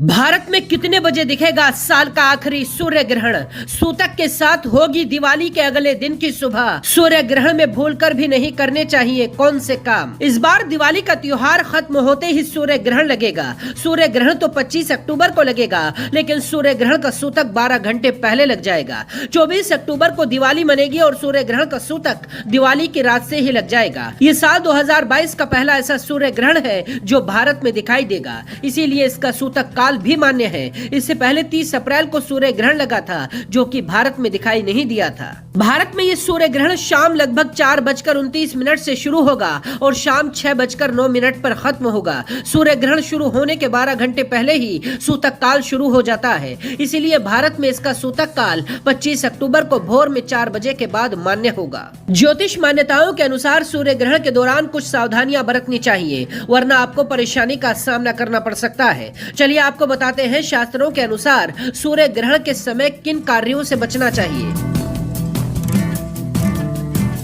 भारत में कितने बजे दिखेगा साल का आखिरी सूर्य ग्रहण? सूतक के साथ होगी दिवाली के अगले दिन की सुबह। सूर्य ग्रहण में भूलकर भी नहीं करने चाहिए कौन से काम। इस बार दिवाली का त्योहार खत्म होते ही सूर्य ग्रहण लगेगा। सूर्य ग्रहण तो 25 अक्टूबर को लगेगा, लेकिन सूर्य ग्रहण का सूतक 12 घंटे पहले लग जाएगा। 24 अक्टूबर को दिवाली मनेगी और सूर्य ग्रहण का सूतक दिवाली की रात से ही लग जाएगा। ये साल 2022 का पहला ऐसा सूर्य ग्रहण है जो भारत में दिखाई देगा, इसीलिए इसका सूतक काल भी मान्य है। इससे पहले 30 अप्रैल को सूर्य ग्रहण लगा था, जो कि भारत में दिखाई नहीं दिया था। भारत में ये सूर्य ग्रहण शाम लगभग 4:29 से शुरू होगा और शाम 6:09 पर खत्म होगा। सूर्य ग्रहण शुरू होने के 12 घंटे पहले ही सूतक काल शुरू हो जाता है, इसीलिए भारत में इसका सूतक काल 25 अक्टूबर को भोर में 4 बजे के बाद मान्य होगा। ज्योतिष मान्यताओं के अनुसार सूर्य ग्रहण के दौरान कुछ सावधानियां बरतनी चाहिए, वरना आपको परेशानी का सामना करना पड़ सकता है। चलिए आपको बताते हैं शास्त्रों के अनुसार सूर्य ग्रहण के समय किन कार्यों से बचना चाहिए।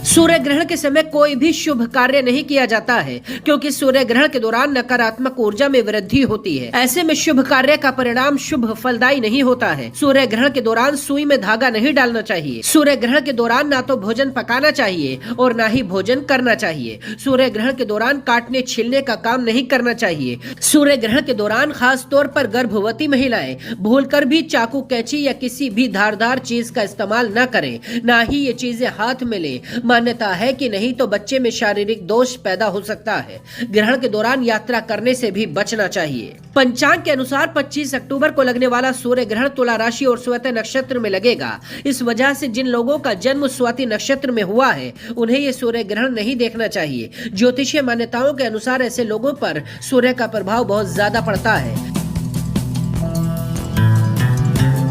सूर्य ग्रहण के समय कोई भी शुभ कार्य नहीं किया जाता है, क्योंकि सूर्य ग्रहण के दौरान नकारात्मक ऊर्जा में वृद्धि होती है। ऐसे में शुभ कार्य का परिणाम शुभ फलदायी नहीं होता है। सूर्य ग्रहण के दौरान सुई में धागा नहीं डालना चाहिए। सूर्य ग्रहण के दौरान ना तो भोजन पकाना चाहिए और ना ही भोजन करना चाहिए। सूर्य ग्रहण के दौरान काटने छीलने का काम नहीं करना चाहिए। सूर्य ग्रहण के दौरान खास तौर पर गर्भवती महिलाएं भूलकर भी चाकू, कैंची या किसी भी धारदार चीज का इस्तेमाल न करें, ना ही ये चीजें हाथ में लें। मान्यता है कि नहीं तो बच्चे में शारीरिक दोष पैदा हो सकता है। ग्रहण के दौरान यात्रा करने से भी बचना चाहिए। पंचांग के अनुसार 25 अक्टूबर को लगने वाला सूर्य ग्रहण तुला राशि और स्वाति नक्षत्र में लगेगा। इस वजह से जिन लोगों का जन्म स्वाति नक्षत्र में हुआ है उन्हें ये सूर्य ग्रहण नहीं देखना चाहिए। ज्योतिषीय मान्यताओं के अनुसार ऐसे लोगों पर सूर्य का प्रभाव बहुत ज्यादा पड़ता है।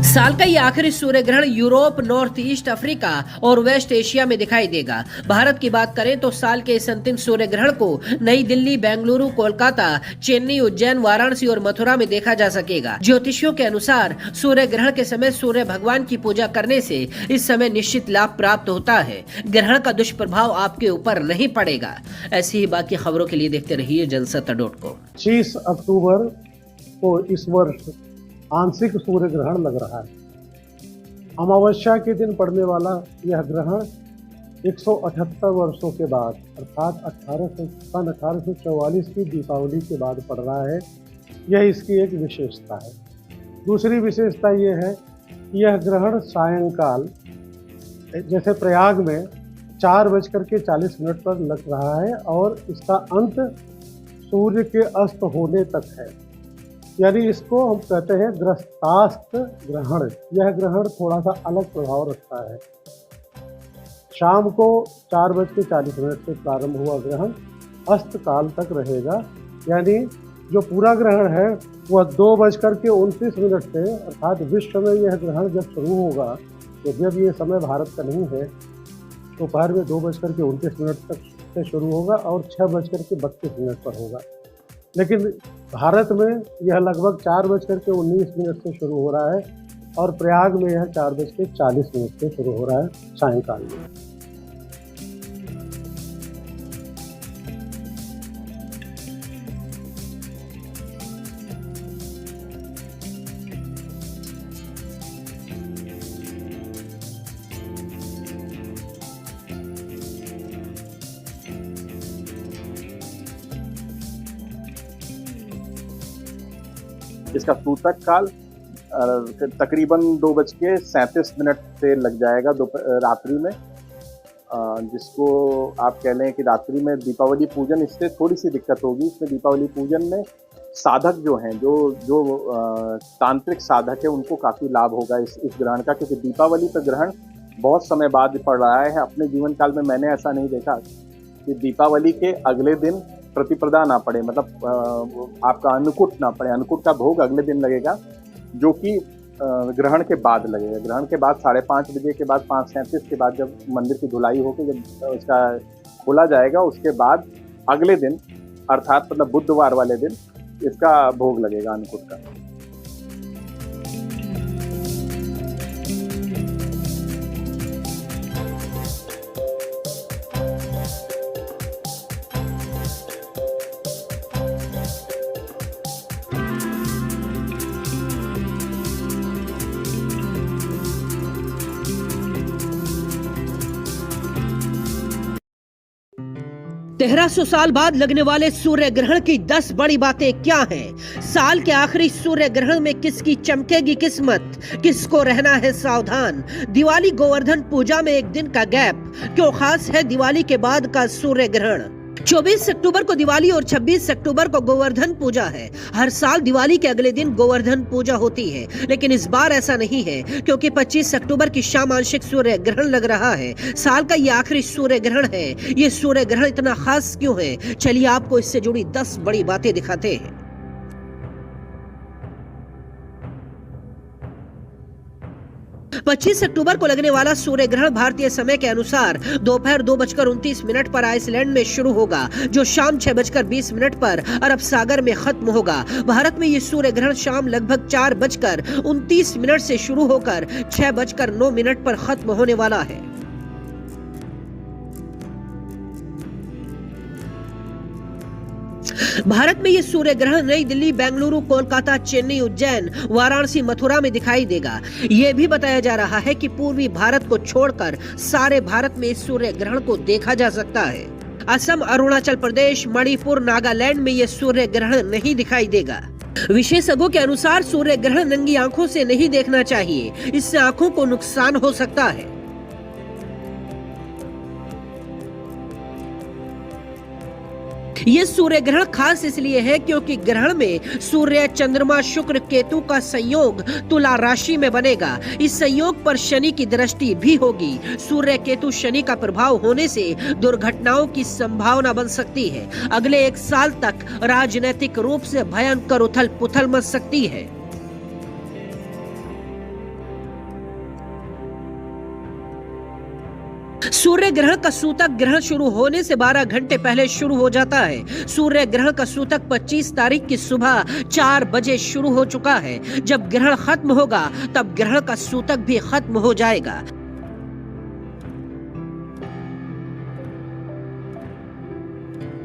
साल का ये आखिरी सूर्य ग्रहण यूरोप, नॉर्थ ईस्ट अफ्रीका और वेस्ट एशिया में दिखाई देगा। भारत की बात करें तो साल के इस अंतिम सूर्य ग्रहण को नई दिल्ली, बेंगलुरु, कोलकाता, चेन्नई, उज्जैन, वाराणसी और मथुरा में देखा जा सकेगा। ज्योतिषियों के अनुसार सूर्य ग्रहण के समय सूर्य भगवान की पूजा करने से इस समय निश्चित लाभ प्राप्त होता है। ग्रहण का दुष्प्रभाव आपके ऊपर नहीं पड़ेगा। ऐसी ही बाकी खबरों के लिए देखते रहिए जनसत्ता.com। 25 अक्टूबर को इस वर्ष आंशिक सूर्य ग्रहण लग रहा है। अमावस्या के दिन पड़ने वाला यह ग्रहण 178 वर्षों के बाद अर्थात 1844 की दीपावली के बाद पड़ रहा है। यह इसकी एक विशेषता है। दूसरी विशेषता यह है कि यह ग्रहण सायंकाल जैसे प्रयाग में 4:40 पर लग रहा है और इसका अंत सूर्य के अस्त होने तक है। यानी इसको हम कहते हैं ग्रस्तास्त ग्रहण। यह ग्रहण थोड़ा सा अलग प्रभाव रखता है। शाम को 4:40 से प्रारंभ हुआ ग्रहण अस्त काल तक रहेगा। यानी जो पूरा ग्रहण है वह 2:29 से अर्थात विश्व में यह ग्रहण जब शुरू होगा, तो जब ये समय भारत का नहीं है, दोपहर में 2:29 तक से शुरू होगा और 6:32 पर होगा। लेकिन भारत में यह लगभग 4:19 से शुरू हो रहा है और प्रयाग में यह 4:40 से शुरू हो रहा है सायंकाल में। इसका सूतक काल तकरीबन 2:37 से लग जाएगा रात्रि में, जिसको आप कह लें कि रात्रि में दीपावली पूजन, इससे थोड़ी सी दिक्कत होगी। इसमें दीपावली पूजन में साधक जो हैं, जो तांत्रिक साधक है, उनको काफ़ी लाभ होगा इस ग्रहण का, क्योंकि दीपावली पर ग्रहण बहुत समय बाद पड़ रहा है। अपने जीवन काल में मैंने ऐसा नहीं देखा कि दीपावली के अगले दिन प्रतिपदा ना पड़े, मतलब आपका अन्नकूट ना पड़े। अन्नकूट का भोग अगले दिन लगेगा, जो कि ग्रहण के बाद लगेगा। ग्रहण के बाद 5:30 बजे के बाद 5:37 के बाद जब मंदिर की धुलाई होकर जब उसका खोला जाएगा, उसके बाद अगले दिन अर्थात मतलब बुधवार वाले दिन इसका भोग लगेगा अन्नकूट का। तेरह 1300 साल बाद लगने वाले सूर्य ग्रहण की 10 बड़ी बातें क्या हैं? साल के आखिरी सूर्य ग्रहण में किसकी चमकेगी किस्मत, किसको रहना है सावधान? दिवाली गोवर्धन पूजा में एक दिन का गैप क्यों खास है दिवाली के बाद का सूर्य ग्रहण? 24 अक्टूबर को दिवाली और 26 अक्टूबर को गोवर्धन पूजा है। हर साल दिवाली के अगले दिन गोवर्धन पूजा होती है, लेकिन इस बार ऐसा नहीं है, क्योंकि 25 अक्टूबर की शाम आंशिक सूर्य ग्रहण लग रहा है। साल का ये आखिरी सूर्य ग्रहण है। ये सूर्य ग्रहण इतना खास क्यों है? चलिए आपको इससे जुड़ी 10 बड़ी बातें दिखाते हैं। 25 अक्टूबर को लगने वाला सूर्य ग्रहण भारतीय समय के अनुसार दोपहर 2:29 पर आइसलैंड में शुरू होगा, जो शाम 6:20 पर अरब सागर में खत्म होगा। भारत में ये सूर्य ग्रहण शाम लगभग 4:29 से शुरू होकर 6:09 पर खत्म होने वाला है। भारत में ये सूर्य ग्रहण नई दिल्ली, बेंगलुरु, कोलकाता, चेन्नई, उज्जैन, वाराणसी, मथुरा में दिखाई देगा। ये भी बताया जा रहा है कि पूर्वी भारत को छोड़कर सारे भारत में इस सूर्य ग्रहण को देखा जा सकता है। असम, अरुणाचल प्रदेश, मणिपुर, नागालैंड में ये सूर्य ग्रहण नहीं दिखाई देगा। विशेषज्ञों के अनुसार सूर्य ग्रहण नंगी आंखों से नहीं देखना चाहिए, इससे आंखों को नुकसान हो सकता है। ये सूर्य ग्रहण खास इसलिए है क्योंकि ग्रहण में सूर्य, चंद्रमा, शुक्र, केतु का संयोग तुला राशि में बनेगा। इस संयोग पर शनि की दृष्टि भी होगी। सूर्य, केतु, शनि का प्रभाव होने से दुर्घटनाओं की संभावना बन सकती है। अगले 1 साल तक राजनीतिक रूप से भयंकर उथल पुथल मच सकती है। सूर्य ग्रहण का सूतक ग्रहण शुरू होने से 12 घंटे पहले शुरू हो जाता है। सूर्य ग्रहण का सूतक 25 तारीख की सुबह 4 बजे शुरू हो चुका है। जब ग्रहण खत्म होगा तब ग्रहण का सूतक भी खत्म हो जाएगा।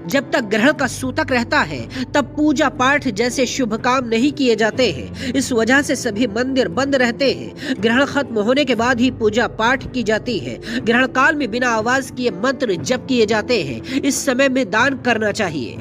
जब तक ग्रहण का सूतक रहता है तब पूजा पाठ जैसे शुभ काम नहीं किए जाते हैं। इस वजह से सभी मंदिर बंद रहते हैं। ग्रहण खत्म होने के बाद ही पूजा पाठ की जाती है। ग्रहण काल में बिना आवाज किए मंत्र जप किए जाते हैं। इस समय में दान करना चाहिए।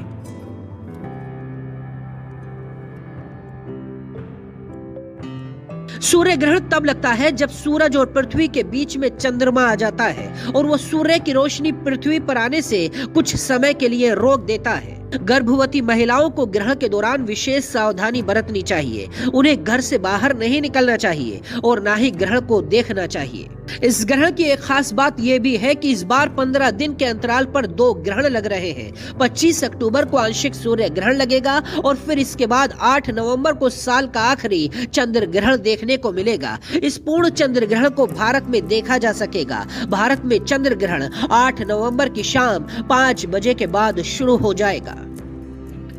सूर्य ग्रहण तब लगता है जब सूरज और पृथ्वी के बीच में चंद्रमा आ जाता है और वो सूर्य की रोशनी पृथ्वी पर आने से कुछ समय के लिए रोक देता है। गर्भवती महिलाओं को ग्रहण के दौरान विशेष सावधानी बरतनी चाहिए। उन्हें घर से बाहर नहीं निकलना चाहिए और ना ही ग्रहण को देखना चाहिए। इस ग्रहण की एक खास बात यह भी है कि इस बार 15 दिन के अंतराल पर 2 ग्रहण लग रहे हैं। 25 अक्टूबर को आंशिक सूर्य ग्रहण लगेगा और फिर इसके बाद 8 नवंबर को साल का आखिरी चंद्र ग्रहण देखने को मिलेगा। इस पूर्ण चंद्र ग्रहण को भारत में देखा जा सकेगा। भारत में चंद्र ग्रहण 8 नवंबर की शाम 5 बजे के बाद शुरू हो जाएगा।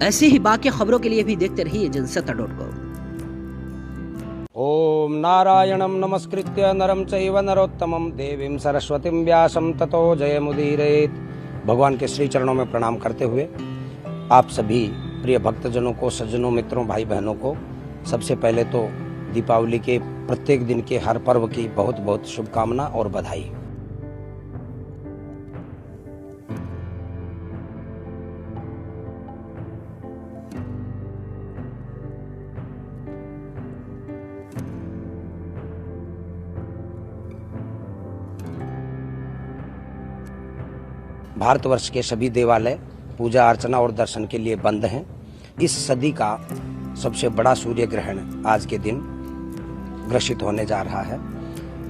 ऐसी ही बाकी खबरों के लिए भी देखते रहिए जनसत्ता.com। ओम नारायणं नमस्कृत्य नरं चैव नरोत्तमं देवीं सरस्वतीं व्यासं ततो जयमुदीरयेत्। भगवान के श्री चरणों में प्रणाम करते हुए आप सभी प्रिय भक्तजनों को, सज्जनों, मित्रों, भाई बहनों को सबसे पहले तो दीपावली के प्रत्येक दिन के हर पर्व की बहुत बहुत शुभकामना और बधाई। भारतवर्ष के सभी देवालय पूजा अर्चना और दर्शन के लिए बंद हैं। इस सदी का सबसे बड़ा सूर्य ग्रहण आज के दिन ग्रसित होने जा रहा है,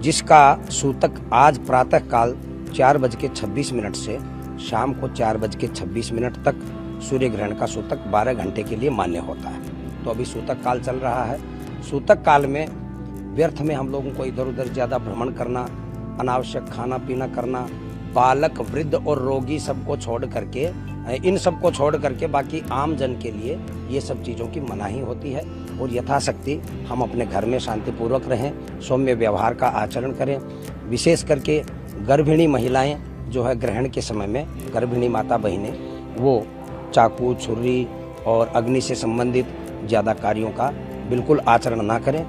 जिसका सूतक आज प्रातः काल 4:26 से शाम को 4:26 तक सूर्य ग्रहण का सूतक 12 घंटे के लिए मान्य होता है। तो अभी सूतक काल चल रहा है। सूतक काल में व्यर्थ में हम लोगों को इधर उधर ज्यादा भ्रमण करना, अनावश्यक खाना पीना करना, बालक, वृद्ध और रोगी सबको छोड़ करके, इन सबको छोड़ करके बाकी आम जन के लिए ये सब चीज़ों की मनाही होती है। और यथाशक्ति हम अपने घर में शांतिपूर्वक रहें, सौम्य व्यवहार का आचरण करें। विशेष करके गर्भिणी महिलाएं जो है ग्रहण के समय में, गर्भिणी माता बहिनें, वो चाकू, छुरी और अग्नि से संबंधित ज़्यादा कार्यों का बिल्कुल आचरण ना करें।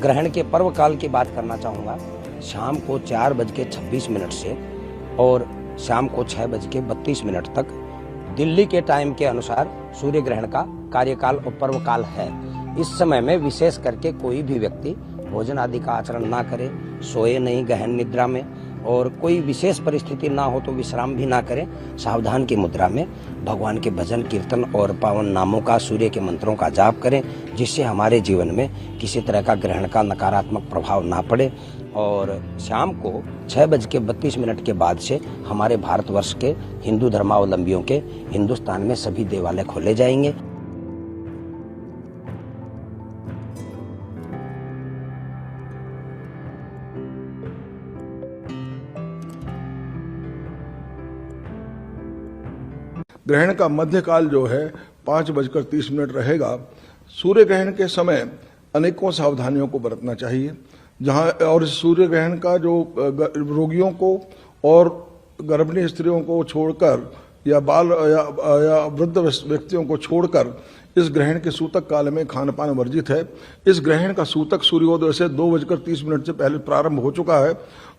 ग्रहण के पर्व काल की बात करना चाहूँगा। शाम को 4:26 से और शाम को 6:32 तक दिल्ली के टाइम के अनुसार सूर्य ग्रहण का कार्यकाल और पर्व काल है। इस समय में विशेष करके कोई भी व्यक्ति भोजन आदि का आचरण ना करे, सोए नहीं गहन निद्रा में, और कोई विशेष परिस्थिति ना हो तो विश्राम भी ना करें। सावधान की मुद्रा में भगवान के भजन, कीर्तन और पावन नामों का, सूर्य के मंत्रों का जाप करें, जिससे हमारे जीवन में किसी तरह का ग्रहण का नकारात्मक प्रभाव ना पड़े। और शाम को 6:32 के बाद से हमारे भारतवर्ष के हिंदू धर्मावलंबियों के हिंदुस्तान में सभी देवालय खोले जाएंगे। ग्रहण का मध्यकाल जो है 5:30 रहेगा। सूर्य ग्रहण के समय अनेकों सावधानियों को बरतना चाहिए। जहां और सूर्य ग्रहण का जो रोगियों को और गर्भिणी स्त्रियों को छोड़कर या वृद्ध व्यक्तियों को छोड़कर इस ग्रहण के सूतक काल में खान पान वर्जित है। इस ग्रहण का सूतक सूर्योदय से 2:30 से पहले प्रारंभ हो चुका है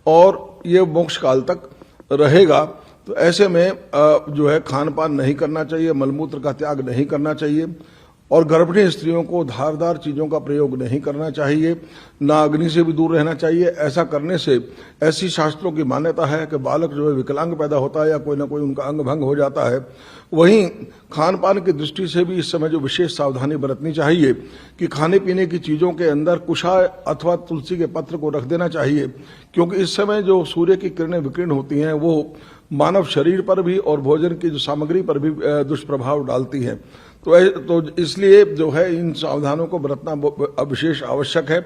और ये मोक्ष काल तक रहेगा। तो ऐसे में जो है खान पान नहीं करना चाहिए, मलमूत्र का त्याग नहीं करना चाहिए और गर्भिणी स्त्रियों को धारदार चीजों का प्रयोग नहीं करना चाहिए, ना अग्नि से भी दूर रहना चाहिए। ऐसा करने से ऐसी शास्त्रों की मान्यता है कि बालक जो है विकलांग पैदा होता है या कोई ना कोई उनका अंग भंग हो जाता है। वहीं खान पान की दृष्टि से भी इस समय जो विशेष सावधानी बरतनी चाहिए कि खाने पीने की चीजों के अंदर कुशा अथवा तुलसी के पत्र को रख देना चाहिए, क्योंकि इस समय जो सूर्य की किरणें विकीर्ण होती हैं वो मानव शरीर पर भी और भोजन की जो सामग्री पर भी दुष्प्रभाव डालती हैं। तो इसलिए जो है इन सावधानों को बरतना विशेष आवश्यक है।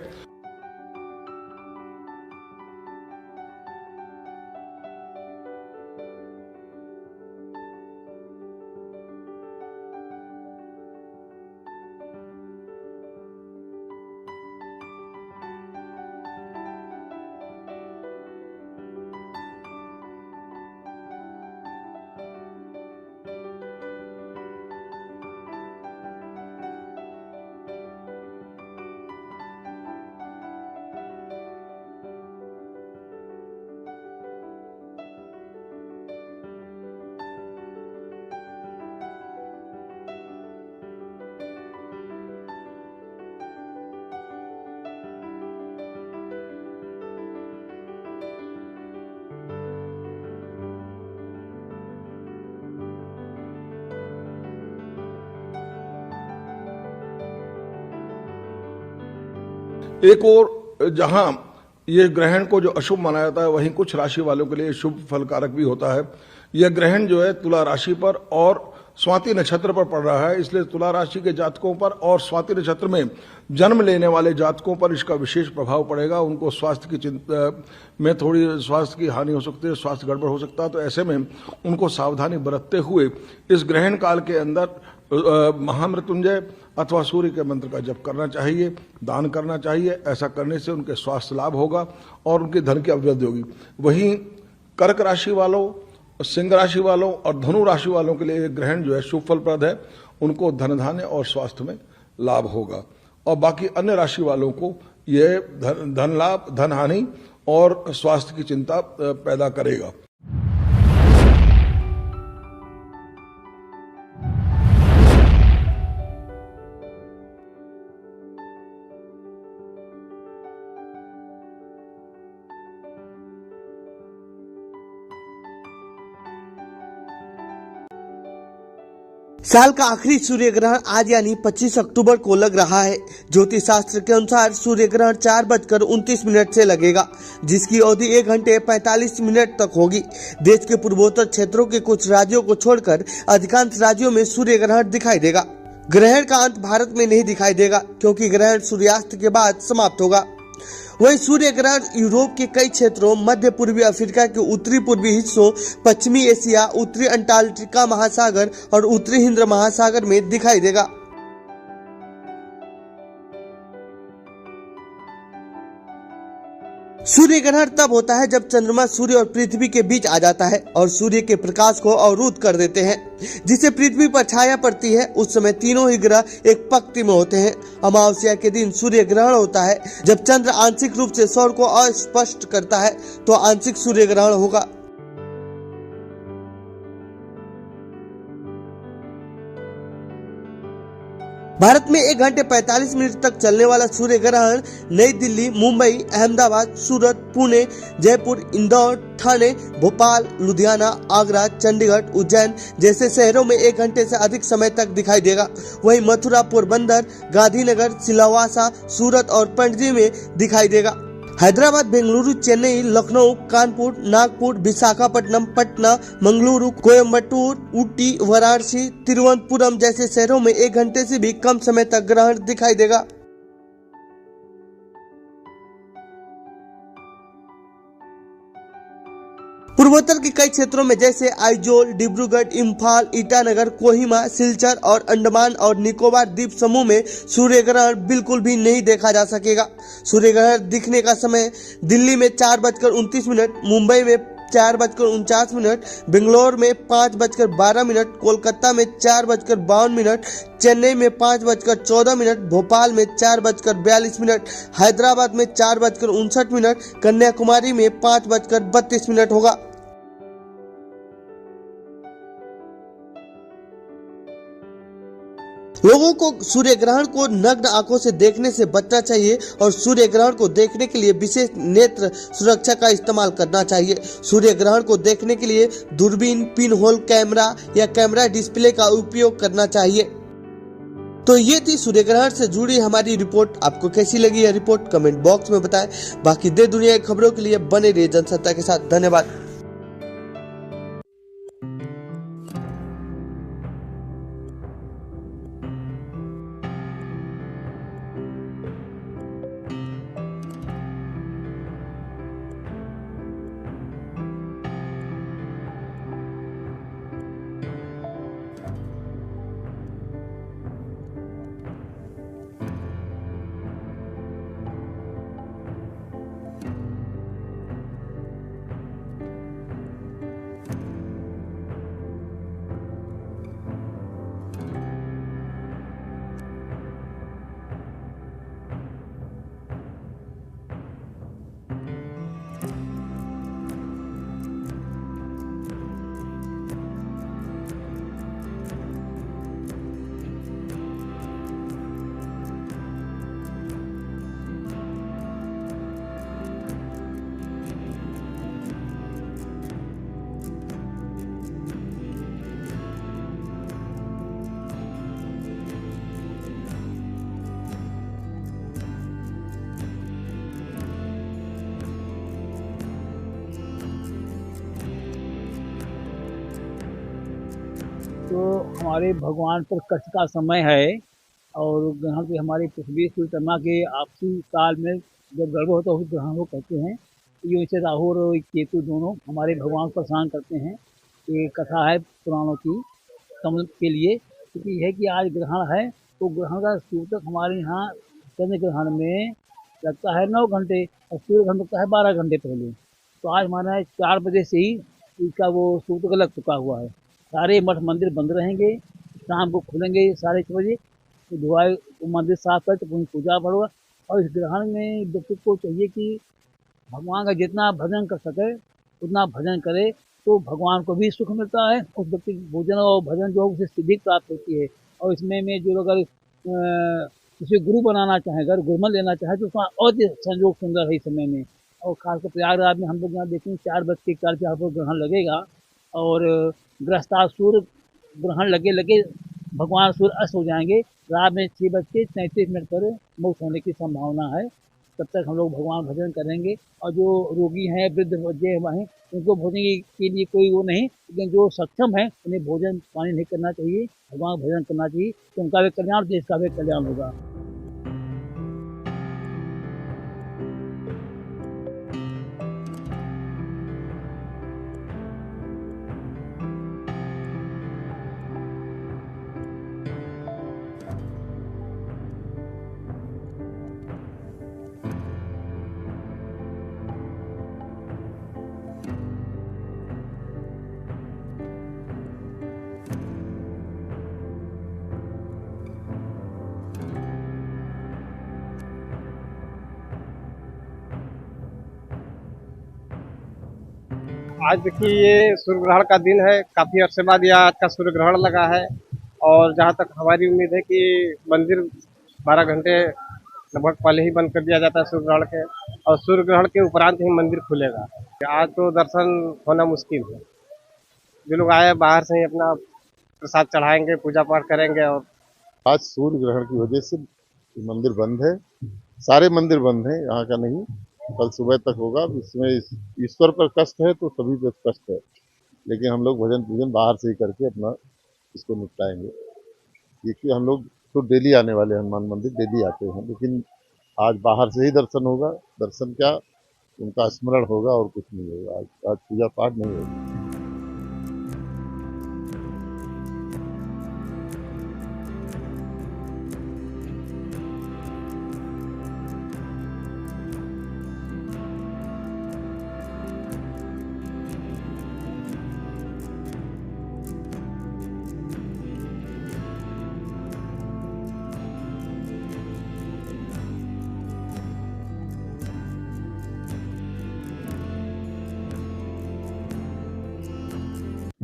एक और जहां ये ग्रहण को जो अशुभ माना जाता है, वहीं कुछ राशि वालों के लिए शुभ फलकारक भी होता है। यह ग्रहण जो है तुला राशि पर और स्वाति नक्षत्र पर पड़ रहा है, इसलिए तुला राशि के जातकों पर और स्वाति नक्षत्र में जन्म लेने वाले जातकों पर इसका विशेष प्रभाव पड़ेगा। उनको स्वास्थ्य की चिंता में थोड़ी स्वास्थ्य की हानि हो सकती है, स्वास्थ्य गड़बड़ हो सकता है। तो ऐसे में उनको सावधानी बरतते हुए इस ग्रहण काल के अंदर महामृत्युंजय अथवा सूर्य के मंत्र का जप करना चाहिए, दान करना चाहिए। ऐसा करने से उनके स्वास्थ्य लाभ होगा और उनके धन की अभिवृद्धि होगी। वहीं कर्क राशि वालों, सिंह राशि वालों और धनु राशि वालों के लिए ग्रहण जो है शुभ फलप्रद है। उनको धन धान्य और स्वास्थ्य में लाभ होगा और बाकी अन्य राशि वालों को यह धन लाभ, धन हानि और स्वास्थ्य की चिंता पैदा करेगा। साल का आखिरी सूर्य ग्रहण आज यानी 25 अक्टूबर को लग रहा है। ज्योतिष शास्त्र के अनुसार सूर्य ग्रहण 4:29 से लगेगा, जिसकी अवधि 1 घंटे 45 मिनट तक होगी। देश के पूर्वोत्तर क्षेत्रों के कुछ राज्यों को छोड़कर अधिकांश राज्यों में सूर्य ग्रहण दिखाई देगा। ग्रहण का अंत भारत में नहीं दिखाई देगा, क्योंकि ग्रहण सूर्यास्त के बाद समाप्त होगा। वहीं सूर्य ग्रहण यूरोप के कई क्षेत्रों, मध्य पूर्वी अफ्रीका के उत्तरी पूर्वी हिस्सों, पश्चिमी एशिया, उत्तरी अंटार्कटिका महासागर और उत्तरी हिंद महासागर में दिखाई देगा। सूर्य ग्रहण तब होता है जब चंद्रमा सूर्य और पृथ्वी के बीच आ जाता है और सूर्य के प्रकाश को अवरुद्ध कर देते हैं, जिससे पृथ्वी पर छाया पड़ती है। उस समय तीनों ही ग्रह एक पंक्ति में होते हैं। अमावस्या के दिन सूर्य ग्रहण होता है। जब चंद्र आंशिक रूप से सौर को अस्पष्ट करता है तो आंशिक सूर्य ग्रहण होगा। भारत में 1 घंटे 45 मिनट तक चलने वाला सूर्य ग्रहण नई दिल्ली, मुंबई, अहमदाबाद, सूरत, पुणे, जयपुर, इंदौर, ठाणे, भोपाल, लुधियाना, आगरा, चंडीगढ़, उज्जैन जैसे शहरों में 1 घंटे से अधिक समय तक दिखाई देगा। वहीं मथुरा, पोरबंदर, गांधीनगर, सिलवासा, सूरत और पणजी में दिखाई देगा। हैदराबाद, बेंगलुरु, चेन्नई, लखनऊ, कानपुर, नागपुर, विशाखापट्टनम, पटना, मंगलुरु, कोयम्बटूर, ऊटी, वाराणसी, तिरुवनंतपुरम जैसे शहरों में 1 घंटे से भी कम समय तक ग्रहण दिखाई देगा। पूर्वोत्तर के कई क्षेत्रों में जैसे आइजोल, डिब्रूगढ़, इम्फाल, ईटानगर, कोहिमा, सिलचर और अंडमान और निकोबार द्वीप समूह में सूर्य ग्रहण बिल्कुल भी नहीं देखा जा सकेगा। सूर्य ग्रहण दिखने का समय दिल्ली में 4:29, मुंबई में 4:49, बेंगलोर में 5:12, कोलकाता में 4:52, चेन्नई में 5:14, भोपाल में 4:42, हैदराबाद में 4:59, कन्याकुमारी में 5:32 होगा। लोगों को सूर्य ग्रहण को नग्न आंखों से देखने से बचना चाहिए और सूर्य ग्रहण को देखने के लिए विशेष नेत्र सुरक्षा का इस्तेमाल करना चाहिए। सूर्य ग्रहण को देखने के लिए दूरबीन, पिन होल कैमरा या कैमरा डिस्प्ले का उपयोग करना चाहिए। तो ये थी सूर्य ग्रहण से जुड़ी हमारी रिपोर्ट। आपको कैसी लगी यह रिपोर्ट कमेंट बॉक्स में बताएं। बाकी देश दुनिया की खबरों के लिए बने रहिए जनसत्ता के साथ। धन्यवाद। तो हमारे भगवान पर कष्ट का समय है और ग्रहण के हमारी पृथ्वी सूर्य चंद्रमा के आपसी काल में जब गर्भ होता है उस ग्रहण को कहते हैं। ये वैसे राहु और केतु दोनों हमारे भगवान को परेशान करते हैं। ये कथा है पुराणों की समझ के लिए, क्योंकि यह कि आज ग्रहण है तो ग्रहण का सूतक हमारे यहाँ चंद्र ग्रहण में लगता है 9 घंटे और सूर्य ग्रहण लगता है 12 घंटे पहले। तो आज हमारा 4 बजे से ही इसका वो सूतक लग चुका हुआ है। सारे मठ मंदिर बंद रहेंगे, शाम को खुलेंगे 6:30 बजे। तो धुआई मंदिर साफ कर तो पूजा होगा। और इस ग्रहण में व्यक्ति को चाहिए कि भगवान का जितना भजन कर सके उतना भजन करे, तो भगवान को भी सुख मिलता है। उस व्यक्ति की भोजन और भजन जो है उसे सिद्धि प्राप्त होती है। और इसमें में जो अगर किसी गुरु बनाना चाहे, अगर गुरुमन लेना चाहे तो उसका और संयोग सुंदर है इस समय में। और खासकर प्रयागराज में हम लोग यहाँ देखेंगे 4:41 पर ग्रहण लगेगा और ग्रस्तासुर ग्रहण लगे भगवान सूर्य अस्त हो जाएंगे। रात में 6:33 पर मोक्ष होने की संभावना है। तब तक हम लोग भगवान भजन करेंगे। और जो रोगी हैं, वृद्ध बच्चे हैं, उनको भोजन के लिए कोई वो नहीं, लेकिन जो सक्षम है उन्हें भोजन पानी नहीं करना चाहिए, भगवान भजन करना चाहिए। तो उनका भी कल्याण, देश का भी कल्याण होगा। आज देखिए ये सूर्य ग्रहण का दिन है। काफी अरसे बाद यह आज का सूर्य ग्रहण लगा है और जहाँ तक हमारी उम्मीद है कि मंदिर 12 घंटे लगभग पहले ही बंद कर दिया जाता है सूर्य ग्रहण के, और सूर्य ग्रहण के उपरांत ही मंदिर खुलेगा। आज तो दर्शन होना मुश्किल है। जो लोग आए बाहर से ही अपना प्रसाद चढ़ाएंगे, पूजा पाठ करेंगे। और आज सूर्य ग्रहण की वजह से मंदिर बंद है, सारे मंदिर बंद हैं, यहाँ का नहीं। कल सुबह तक होगा। इसमें ईश्वर पर कष्ट है तो सभी पर कष्ट है, लेकिन हम लोग भजन पूजन बाहर से ही करके अपना इसको निपटाएंगे। देखिए हम लोग तो डेली आने वाले हनुमान मंदिर डेली आते हैं, लेकिन आज बाहर से ही दर्शन होगा। दर्शन क्या, उनका स्मरण होगा और कुछ नहीं होगा। आज पूजा पाठ नहीं होगा।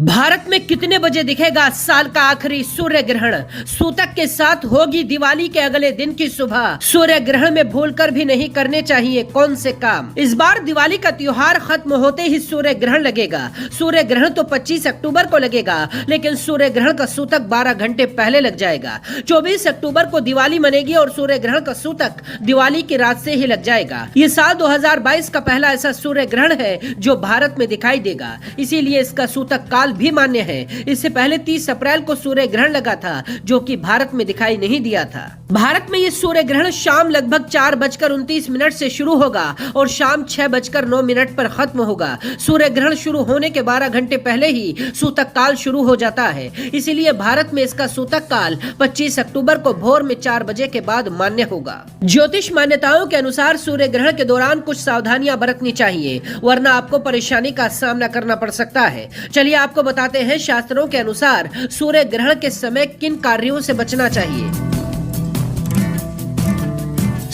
भारत में कितने बजे दिखेगा साल का आखिरी सूर्य ग्रहण? सूतक के साथ होगी दिवाली के अगले दिन की सुबह। सूर्य ग्रहण में भूलकर भी नहीं करने चाहिए कौन से काम। इस बार दिवाली का त्योहार खत्म होते ही सूर्य ग्रहण लगेगा। सूर्य ग्रहण तो 25 अक्टूबर को लगेगा, लेकिन सूर्य ग्रहण का सूतक 12 घंटे पहले लग जाएगा। 24 अक्टूबर को दिवाली मनेगी और सूर्य ग्रहण का सूतक दिवाली की रात से ही लग जाएगा। ये साल 2022 का पहला ऐसा सूर्य ग्रहण है जो भारत में दिखाई देगा, इसीलिए इसका सूतक काल भी मान्य है। इससे पहले 30 अप्रैल को सूर्य ग्रहण लगा था, जो कि भारत में दिखाई नहीं दिया था। भारत में ये सूर्य ग्रहण शाम लगभग 4:29 से शुरू होगा और शाम 6:09 पर खत्म होगा। सूर्य ग्रहण शुरू होने के 12 घंटे पहले ही सूतक काल शुरू हो जाता है, इसीलिए भारत में इसका सूतक काल 25 अक्टूबर को भोर में 4 बजे के बाद मान्य होगा। ज्योतिष मान्यताओं के अनुसार सूर्य ग्रहण के दौरान कुछ सावधानियां बरतनी चाहिए, वरना आपको परेशानी का सामना करना पड़ सकता है। चलिए आपको बताते हैं शास्त्रों के अनुसार सूर्य ग्रहण के समय किन कार्यों से बचना चाहिए।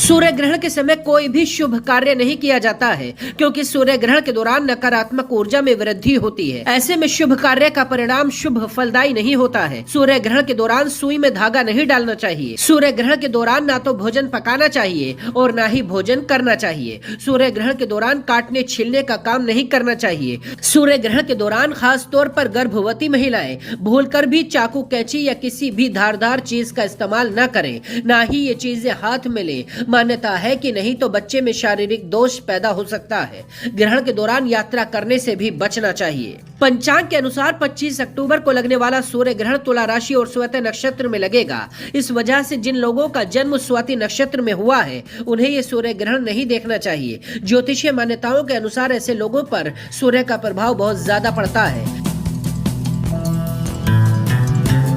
सूर्य ग्रहण के समय कोई भी शुभ कार्य नहीं किया जाता है, क्योंकि सूर्य ग्रहण के दौरान नकारात्मक ऊर्जा में वृद्धि होती है। ऐसे में शुभ कार्य का परिणाम शुभ फलदायी नहीं होता है। सूर्य ग्रहण के दौरान सुई में धागा नहीं डालना चाहिए। सूर्य ग्रहण के दौरान ना तो भोजन पकाना चाहिए और ना ही भोजन करना चाहिए। सूर्य ग्रहण के दौरान काटने छीलने का काम नहीं करना चाहिए। सूर्य ग्रहण के दौरान खास तौर पर गर्भवती महिलाएं भूलकर भी चाकू, कैंची या किसी भी धारदार चीज का इस्तेमाल न करें, ना ही ये चीजें हाथ में लें। मान्यता है कि नहीं तो बच्चे में शारीरिक दोष पैदा हो सकता है। ग्रहण के दौरान यात्रा करने से भी बचना चाहिए। पंचांग के अनुसार 25 अक्टूबर को लगने वाला सूर्य ग्रहण तुला राशि और स्वाति नक्षत्र में लगेगा। इस वजह से जिन लोगों का जन्म स्वाति नक्षत्र में हुआ है, उन्हें ये सूर्य ग्रहण नहीं देखना चाहिए। ज्योतिषीय मान्यताओं के अनुसार ऐसे लोगों पर सूर्य का प्रभाव बहुत ज्यादा पड़ता है।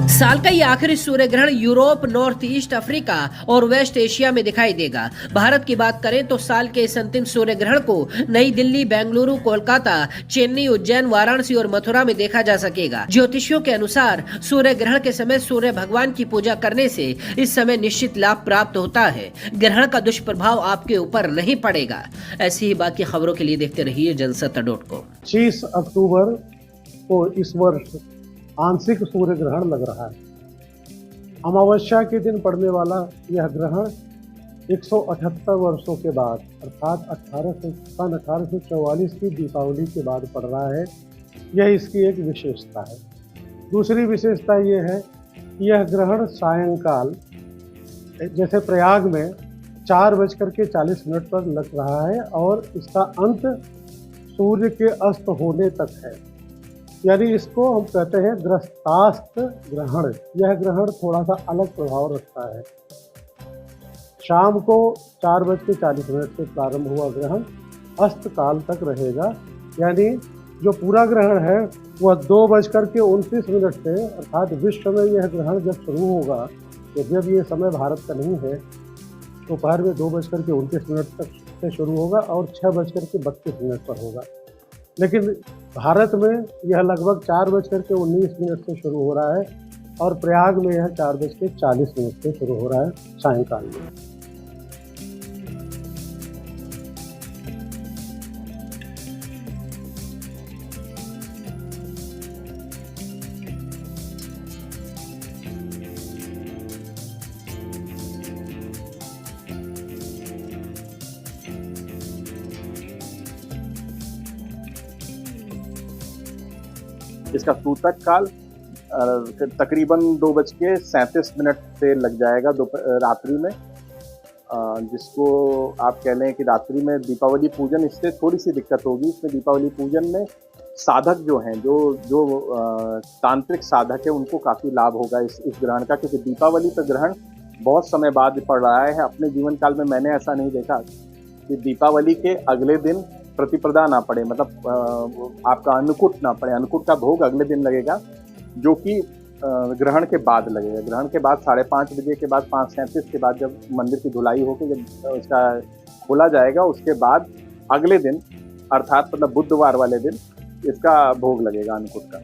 साल का ये आखिरी सूर्य ग्रहण यूरोप, नॉर्थ ईस्ट अफ्रीका और वेस्ट एशिया में दिखाई देगा। भारत की बात करें तो साल के इस अंतिम सूर्य ग्रहण को नई दिल्ली, बेंगलुरु, कोलकाता, चेन्नई, उज्जैन, वाराणसी और मथुरा में देखा जा सकेगा। ज्योतिषियों के अनुसार सूर्य ग्रहण के समय सूर्य भगवान की पूजा करने से इस समय निश्चित लाभ प्राप्त होता है। ग्रहण का दुष्प्रभाव आपके ऊपर नहीं पड़ेगा। ऐसी ही बाकी खबरों के लिए देखते रहिए जनसत्ता.com। 25 अक्टूबर को इस वर्ष आंशिक सूर्य ग्रहण लग रहा है। अमावस्या के दिन पड़ने वाला यह ग्रहण 178 वर्षों के बाद अर्थात 1844 की दीपावली के बाद पड़ रहा है। यह इसकी एक विशेषता है। दूसरी विशेषता यह है कि यह ग्रहण सायंकाल जैसे प्रयाग में 4:40 पर लग रहा है और इसका अंत सूर्य के अस्त होने तक है, यानी इसको हम कहते हैं ग्रस्तास्त ग्रहण। यह ग्रहण थोड़ा सा अलग प्रभाव रखता है। शाम को 4:40 से प्रारंभ हुआ ग्रहण अस्त काल तक रहेगा, यानी जो पूरा ग्रहण है वह 2:29 से, अर्थात विश्व में यह ग्रहण जब शुरू होगा, तो जब ये समय भारत का नहीं है, दोपहर में 2:29 तक से शुरू होगा और 6:32 पर होगा। लेकिन भारत में यह लगभग 4:19 से शुरू हो रहा है और प्रयाग में यह 4:40 से शुरू हो रहा है सायंकाल में। इसका सूतक काल तकरीबन 2:37 से लग जाएगा रात्रि में, जिसको आप कह लें कि रात्रि में दीपावली पूजन, इससे थोड़ी सी दिक्कत होगी। इसमें दीपावली पूजन में साधक जो हैं, जो तांत्रिक साधक है, उनको काफ़ी लाभ होगा इस ग्रहण का, क्योंकि दीपावली पर ग्रहण बहुत समय बाद पड़ रहा है। अपने जीवन काल में मैंने ऐसा नहीं देखा कि दीपावली के अगले दिन प्रतिपदा ना पड़े, मतलब आपका अन्नकूट ना पड़े। अन्नकूट का भोग अगले दिन लगेगा, जो कि ग्रहण के बाद लगेगा। ग्रहण के बाद 5:30 बजे के बाद 5:37 के बाद जब मंदिर की धुलाई होकर जब इसका खोला जाएगा, उसके बाद अगले दिन अर्थात मतलब बुधवार वाले दिन इसका भोग लगेगा अन्नकूट का।